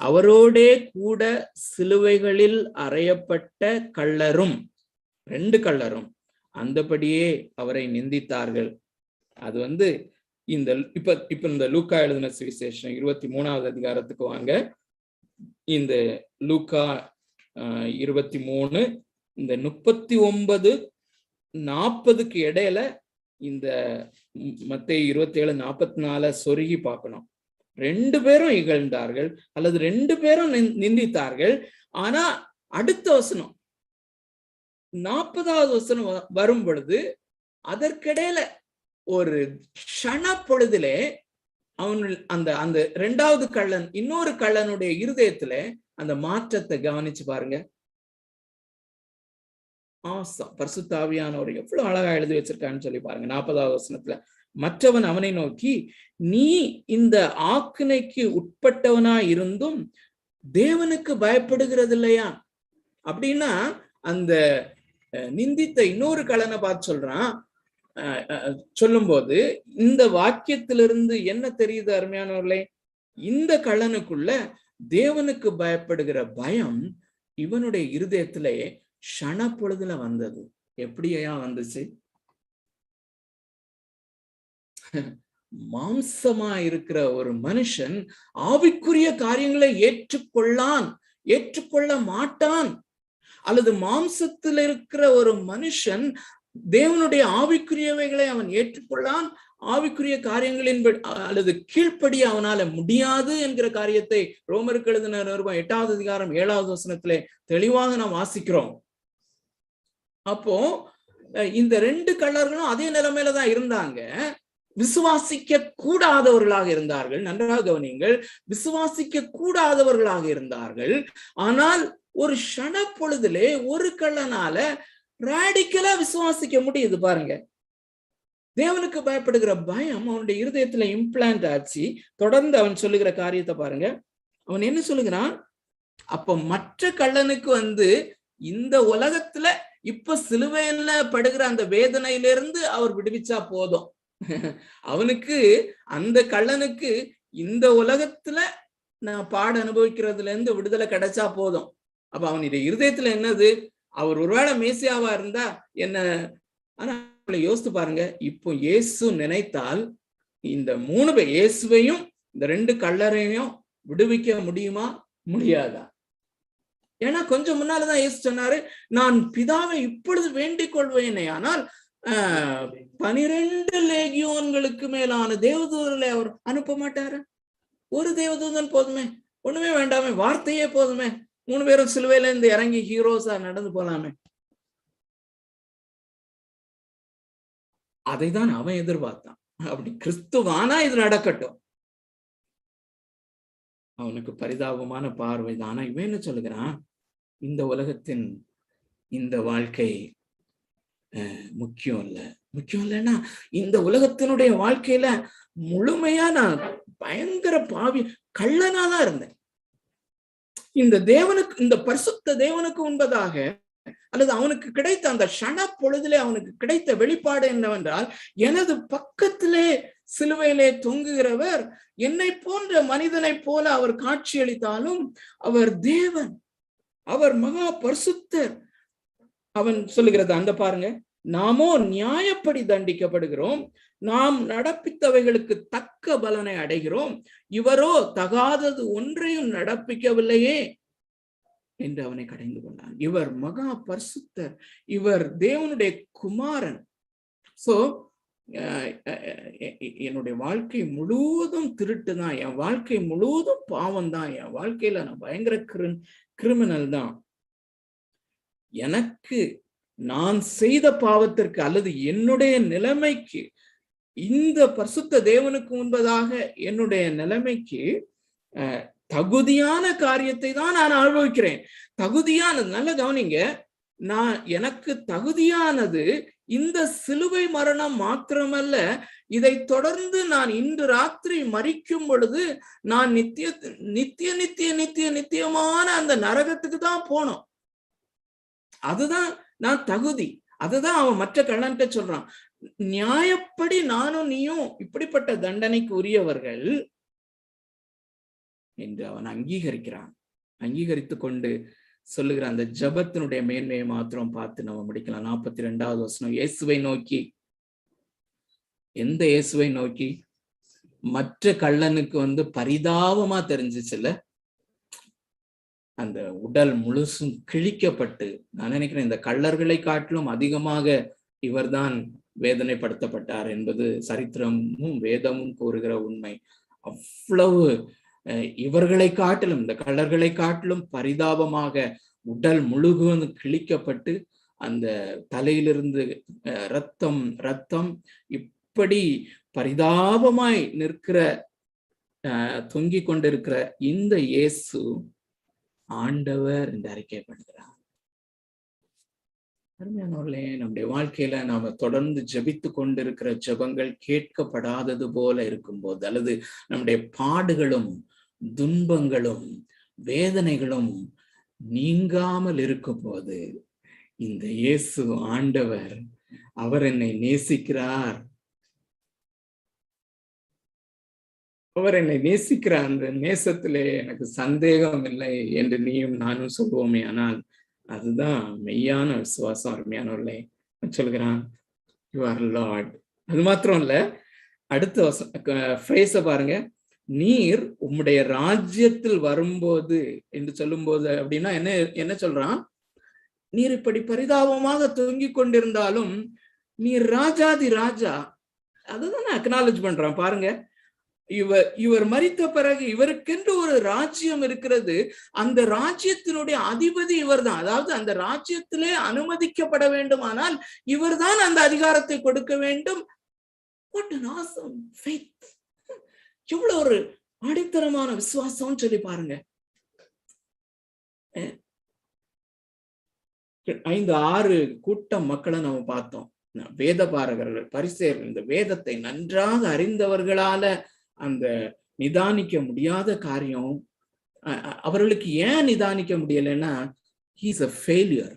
அவரோடே கூட சிலுவைகளில் அறையப்பட்ட கள்ளரும், 2 கள்ளரும் அந்தபடியே அவரை நிந்தித்தார்கள். அது இப்ப இந்த லூக்கா எழுதின சுவிசேஷம் 23வது அதிகாரத்துக்கு வாங்க. இந்த லூக்கா 23 இந்த 39-40க்கு இடையில இந்த மத்தேயு 27:44 சொருகி பார்க்கணும். 2 பேரும் இகழ்ந்தார்கள் அல்லது 2 பேரும் நிந்தித்தார்கள். ஆனா அடுத்த வசனம் 40வது வசனம் வரும் பொழுது அதற்கிடையில ஒரு க்ஷண பொழுதிலே அவன் அந்த அந்த இரண்டாவது கள்ளன் இன்னொரு கள்ளனுடைய இருதயத்துல அந்த மாற்றத்தை கவனிச்சு பாருங்க. பரிசுத்த ஆவியானவர் எவ்வளவு அழகா எழுதி வச்சிருக்கான்னு சொல்லி பாருங்க. 40வது வசனத்துல, மற்றவன் அவனை நோக்கி, நீ இந்த ஆக்கினைக்கு உட்பட்டவனா இருந்தும் தேவனுக்கு பயப்படுகிறது இல்லையா? அப்படின்னா அந்த நிந்தித்த இன்னொரு கள்ளனை பார்த்து சொல்றான். சொல்லும் போது இந்த வாக்கியத்திலிருந்து என்ன தெரியுது அருமையானவர்களே? இந்த கள்ளனுக்குள்ள தேவனுக்கு பயப்படுகிற பயம் இவனுடைய இருதயத்திலே க்ஷண பொழுதுல வந்தது. எப்படியா வந்துச்சு? மாம்சமா இருக்கிற ஒரு மனுஷன் ஆவிக்குரிய காரியங்களை ஏற்றுக்கொள்ள மாட்டான். அல்லது மாம்சத்தில் இருக்கிற ஒரு மனுஷன் தேவனுடைய ஆவிக்குரியவைகளை அவன் ஏற்றுக்கொள்ளான், ஆவிக்குரிய காரியங்களின் அல்லது கீழ்ப்படி அவனால முடியாது என்கிற காரியத்தை ரோமருக்கு எழுதின 8வது அதிகாரம் 7வது வசனத்திலே தெளிவாக நாம் வாசிக்கிறோம். அப்போ இந்த 2 கள்ளர்களும் அதே நிலைமையில தான் இருந்தாங்க. விசுவாசிக்க கூடாதவர்களாக இருந்தார்கள். நன்றாக கவனியுங்கள், விசுவாசிக்க கூடாதவர்களாக இருந்தார்கள். ஆனால் ஒரு க்ஷண பொழுதிலே ஒரு கள்ளனால ராடிக்கலா விசுவாசிக்க முடியுது. பாருங்க, தேவனுக்கு பயப்படுகிற பயம் அவனுடைய இருதயத்துல இம்ப்ளான்ட் ஆச்சு. தொடர்ந்து அவன் சொல்லுகிற காரியத்தை பாருங்க. அவன் என்ன சொல்லுகிறான்? அப்ப மற்ற கள்ளனுக்கு இந்த உலகத்துல இப்ப சிலுவையில படுகிற அந்த வேதனையிலிருந்து அவர் விடுவிச்சா போதும். அவனுக்கு, அந்த கள்ளனுக்கு இந்த உலகத்துல நான் பாட அனுபவிக்கிறதுல இருந்து விடுதலை கிடைச்சா போதும். அப்ப அவனுடைய இருதயத்துல என்னது? அவர் ஒருவேளை மேசியாவா இருந்தா என்ன? ஆனா யோசித்து பாருங்க, இப்போ இயேசு நினைத்தால் இந்த 3 பேர், இயேசுவையும் இந்த 2 கள்ளரையும் விடுவிக்க முடியுமா? முடியாதா? ஏன்னா கொஞ்சம் முன்னாலதான் இயேசு சொன்னாரு, நான் பிதாவை இப்பொழுது வேண்டிக் கொள்வேனே, ஆனால் 12 லேகியோன்களுக்கு மேலான தேவதூதர்களை அவர் அனுப்ப மாட்டாரு. ஒரு தேவதூதன் போதுமே, ஒண்ணுமே வேண்டாமே, வார்த்தையே போதுமே, 3 பேரும் சிலுவையில இருந்து இறங்கி ஹீரோஸா நடந்து போலாமே. அதைதான் அவன் எதிர்பார்த்தான். அப்படி கிறிஸ்துவானா இது நடக்கட்டும். அவனுக்கு பரிதாபமான பார்வை தான். ஆனா இவன் என்ன சொல்லுகிறான்? இந்த உலகத்தின் இந்த வாழ்க்கை முக்கியம் இல்லைன்னா, இந்த உலகத்தினுடைய வாழ்க்கையில முழுமையா நான் பயங்கர பாவி கள்ளனாதான் இருந்தேன். இந்த தேவனுக்கு, இந்த பரிசுத்த தேவனுக்கு உண்பதாக அல்லது அவனுக்கு கிடைத்த அந்த க்ஷண பொழுதிலே அவனுக்கு கிடைத்த வெளிப்பாடு என்னவென்றால், எனது பக்கத்திலே சிலுவையிலே தொங்குகிறவர் என்னை போன்ற மனிதனை போல அவர் காட்சியளித்தாலும் அவர் தேவன், அவர் மகா பரிசுத்தர். அவன் சொல்லுகிறது அந்த பாருங்க, நாமோ நியாயப்படி தண்டிக்கப்படுகிறோம், நாம் நடப்பித்தவைகளுக்கு தக்க பலனை அடைகிறோம், இவரோ தகாதது ஒன்றையும் நடப்பிக்கவில்லையே என்று அவனை கடைந்து கொண்டான். இவர் மகா பரிசுத்தர், இவர் தேவனுடைய குமாரன். சோ என்னுடைய வாழ்க்கை முழுவதும் திருட்டு தான், என் வாழ்க்கை முழுவதும் பாவம் தான், என் வாழ்க்கையில நான் பயங்கர கிரிமினல் தான். எனக்கு நான் செய்த பாவத்திற்கு அல்லது என்னுடைய நிலைமைக்கு, இந்த பரிசுத்த தேவனுக்கு முன்பதாக என்னுடைய நிலைமைக்கு தகுதியான காரியத்தை தான் நான் அனுபவிக்கிறேன். தகுதியானது, நல்ல கவனிங்க, எனக்கு தகுதியானது இந்த சிலுவை மரணம் மாத்திரமல்ல, இதை தொடர்ந்து நான் இன்று ராத்திரி மரிக்கும் பொழுது நான் நித்தியமான அந்த நரகத்துக்கு தான் போனோம். அதுதான் நான் தகுதி. அதுதான் அவன் மற்ற கள்ளன்ட்ட சொல்றான். நியாயப்படி நானும் நீயும் இப்படிப்பட்ட தண்டனைக்கு உரியவர்கள் என்று அவன் அங்கீகரிக்கிறான். அங்கீகரித்து கொண்டு சொல்லுகிற அந்த ஜபத்தினுடைய மேன்மையை மாத்திரம் பார்த்து நம்ம முடிக்கலாம். 42வது வசனம், இயேசுவை நோக்கி. எந்த இயேசுவை நோக்கி? மற்ற கள்ளனுக்கு பரிதாபமா தெரிஞ்சிச்சுல்ல, அந்த உடல் முழுசும் கிழிக்கப்பட்டு, நான் நினைக்கிறேன் இந்த கள்ளர்களை காட்டிலும் அதிகமாக இவர்தான் வேதனைப்படுத்தப்பட்டார் என்பது சரித்திரமும் வேதமும் கூறுகிற உண்மை. அவ்வளவு இவர்களை காட்டிலும், இந்த கள்ளர்களை காட்டிலும் பரிதாபமாக உடல் முழுவதும் கிழிக்கப்பட்டு அந்த தலையிலிருந்து ரத்தம் ரத்தம் இப்படி பரிதாபமாய் நிற்கிற தொங்கிக் கொண்டிருக்கிற இந்த இயேசு ஆண்டவர் என்று அறிக்கைப்படுகிறார். அருமையானவர்களே, நம்முடைய வாழ்க்கையில நாம தொடர்ந்து ஜெபித்து கொண்டிருக்கிற ஜெபங்கள் கேட்கப்படாதது போல இருக்கும்போது, அல்லது நம்முடைய பாடுகளும் துன்பங்களும் வேதனைகளும் நீங்காமல் இருக்கும் போது, இந்த இயேசு ஆண்டவர் அவர் என்னை நேசிக்கிறார், அவர் என்னை நேசிக்கிறார், அந்த நேசத்திலே எனக்கு சந்தேகம் இல்லை என்று நீயும் நானும் சொல்வோமே. ஆனால் அதுதான் மெய்யான விசுவாசம். அருமையானவர்களே, சொல்கிறான், யூ ஆர் லார்ட். அது மாத்திரம் இல்ல, அடுத்த ஃப்ரேஸ பாருங்க, நீர் உம்முடைய ராஜ்யத்தில் வரும்போது என்று சொல்லும்போது அப்படின்னா என்ன சொல்றான்? நீர் இப்படி பரிதாபமாக தொங்கிக் கொண்டிருந்தாலும் நீர் ராஜாதி ராஜா. அதுதான் அக்னாலஜ் பண்றான். பாருங்க, இவர் மரித்த பிறகு இவருக்கென்று ஒரு ராஜ்யம் இருக்கிறது. அந்த ராஜ்யத்தினுடைய அதிபதி இவர் தான். அதாவது அந்த ராஜ்யத்திலே அனுமதிக்கப்பட வேண்டுமானால் இவர் தான் அந்த அதிகாரத்தை கொடுக்க வேண்டும். What an awesome faith! எவ்வளவு ஒரு ஆடித்தரமான விசுவாசம் சொல்லி பாருங்க. 5-6 கூட்டம் மக்களை நம்ம பார்த்தோம். வேத பாரகர்கள், பரிசேயர்கள், இந்த வேதத்தை நன்றாக அறிந்தவர்களால அந்த நிதானிக்க முடியாத காரியம். அவர்களுக்கு ஏன் நிதானிக்க முடியலைன்னா, he is a failure.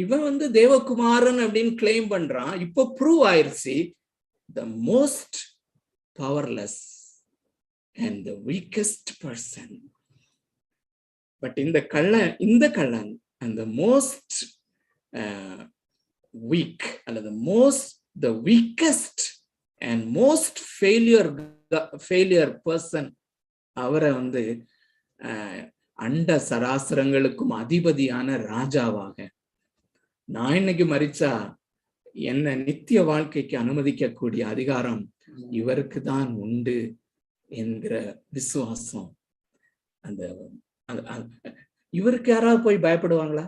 இவன் வந்து தேவகுமாரன் அப்படின்னு கிளைம் பண்றான். இப்போ ப்ரூவ் ஆயிருச்சு. The most powerless and the weakest person. But இந்த கள்ளன் and the most weak அல்லது the weakest and most failure person, அவரை வந்து அண்ட சராசரங்களுக்கும் அதிபதியான ராஜாவாக, நான் இன்னைக்கு மரிச்சா என்ன நித்திய வாழ்க்கைக்கு அனுமதிக்கக்கூடிய அதிகாரம் இவருக்கு தான் உண்டு என்கிற விசுவாசம். அந்த இவருக்கு யாராவது போய் பயப்படுவாங்களா?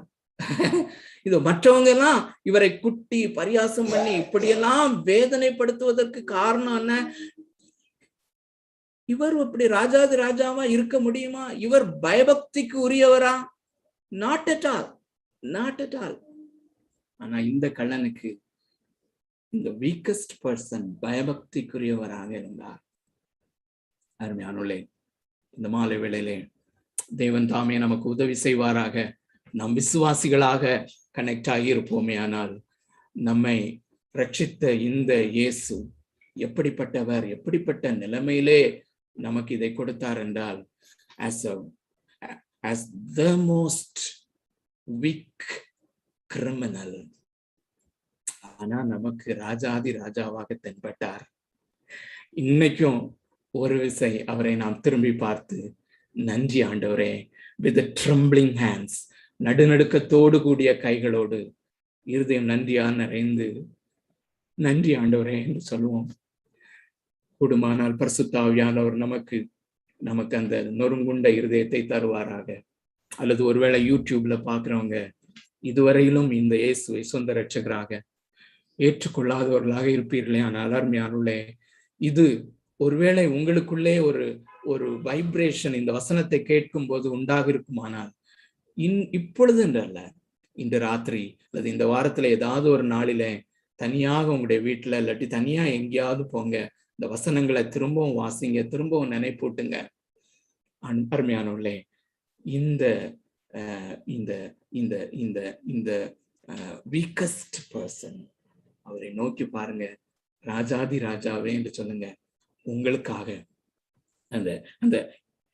இது மற்றவங்க எல்லாம் இவரை குட்டி பரியாசம் பண்ணி இப்படியெல்லாம் வேதனைப்படுத்துவதற்கு காரணம் என்ன? இவர் இப்படி ராஜாதி ராஜாவா இருக்க முடியுமா? இவர் பயபக்திக்கு உரியவரா? Not at all. ஆனா இந்த கள்ளனுக்கு, இந்த வீக்கஸ்ட் பர்சன் பயபக்திக்குரியவராக இருந்தார். அருமையானவர்களே, இந்த மாலை வேளையிலே தேவன் தாமே நமக்கு உதவி செய்வாராக. நம் விசுவாசிகளாக கனெக்ட் ஆகி இருப்போமே. ஆனால் நம்மை ரட்சித்த இந்த இயேசு எப்படிப்பட்டவர், எப்படிப்பட்ட நிலைமையிலே நமக்கு இதை கொடுத்தார் என்றால், as the most weak criminal, ஆனா நமக்கு ராஜாதி ராஜாவாக தென்பட்டார். இன்னைக்கும் ஒரு விசை அவரை நாம் திரும்பி பார்த்து, நன்றி ஆண்டவரே, with the trembling hands, நடுநடுக்கத்தோடு கூடிய கைகளோடு, இருதயம் நன்றியால் நிறைந்து நன்றி ஆண்டவரே என்று சொல்லுவோம். கூடுமானால் பரிசுத்த ஆவியானவர் நமக்கு அந்த நொறுங்குண்ட இருதயத்தை தருவாராக. அல்லது ஒருவேளை யூடியூப்ல பாக்குறவங்க இதுவரையிலும் இந்த இயேசுவை சொந்த ரட்சகராக ஏற்றுக்கொள்ளாதவர்களாக இருப்பீர்களே. ஆனால் அருமையானவர்களே, இது ஒருவேளை உங்களுக்குள்ளே ஒரு வைப்ரேஷன் இந்த வசனத்தை கேட்கும் போது உண்டாக இருக்குமானால், இப்பொழுது என்றல்ல, இந்த ராத்திரி அல்லது இந்த வாரத்துல ஏதாவது ஒரு நாளில தனியாக உங்களுடைய வீட்டுல இல்லாட்டி தனியா எங்கேயாவது போங்க, இந்த வசனங்களை திரும்பவும் வாசிங்க, திரும்பவும் நினைப்பூட்டுங்க. அருமையானவர்களே, இந்த இந்த இந்த இந்த இந்த வீக்கஸ்ட் பர்சன், அவரை நோக்கி பாருங்க, ராஜாதி ராஜாவே என்று சொல்லுங்க. உங்களுக்காக அந்த அந்த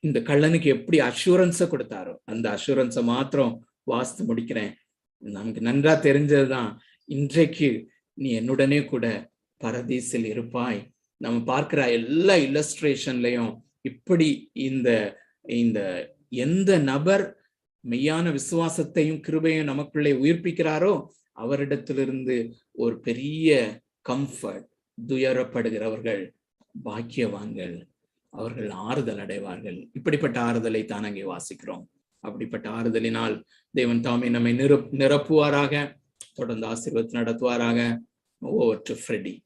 இந்த கள்ளனுக்கு எப்படி அஷூரன்ஸை கொடுத்தாரோ அந்த அஷூரன்ஸை மாத்திரம் வாசித்து முடிக்கிறேன். நமக்கு நன்றா தெரிஞ்சதுதான், இன்றைக்கு நீ என்னுடனே கூட பரதீசில் இருப்பாய். நம்ம பார்க்கிற எல்லா இல்லஸ்ட்ரேஷன்லயும் இப்படி இந்த இந்த எந்த நபர் மெய்யான விசுவாசத்தையும் கிருபையும் நமக்குள்ளே உயிர்ப்பிக்கிறாரோ அவரிடத்திலிருந்து ஒரு பெரிய கம்ஃபர்ட், துயரப்படுகிறவர்கள் பாக்கியவான்கள், அவர்கள் ஆறுதல் அடைவார்கள். இப்படிப்பட்ட ஆறுதலை தான் அங்கே வாசிக்கிறோம். அப்படிப்பட்ட ஆறுதலினால் தேவன் தாமே நம்மை நிரப்புவாராக. தொடர்ந்து ஆசீர்வாதத்தை நடத்துவாராக. Over to Freddy.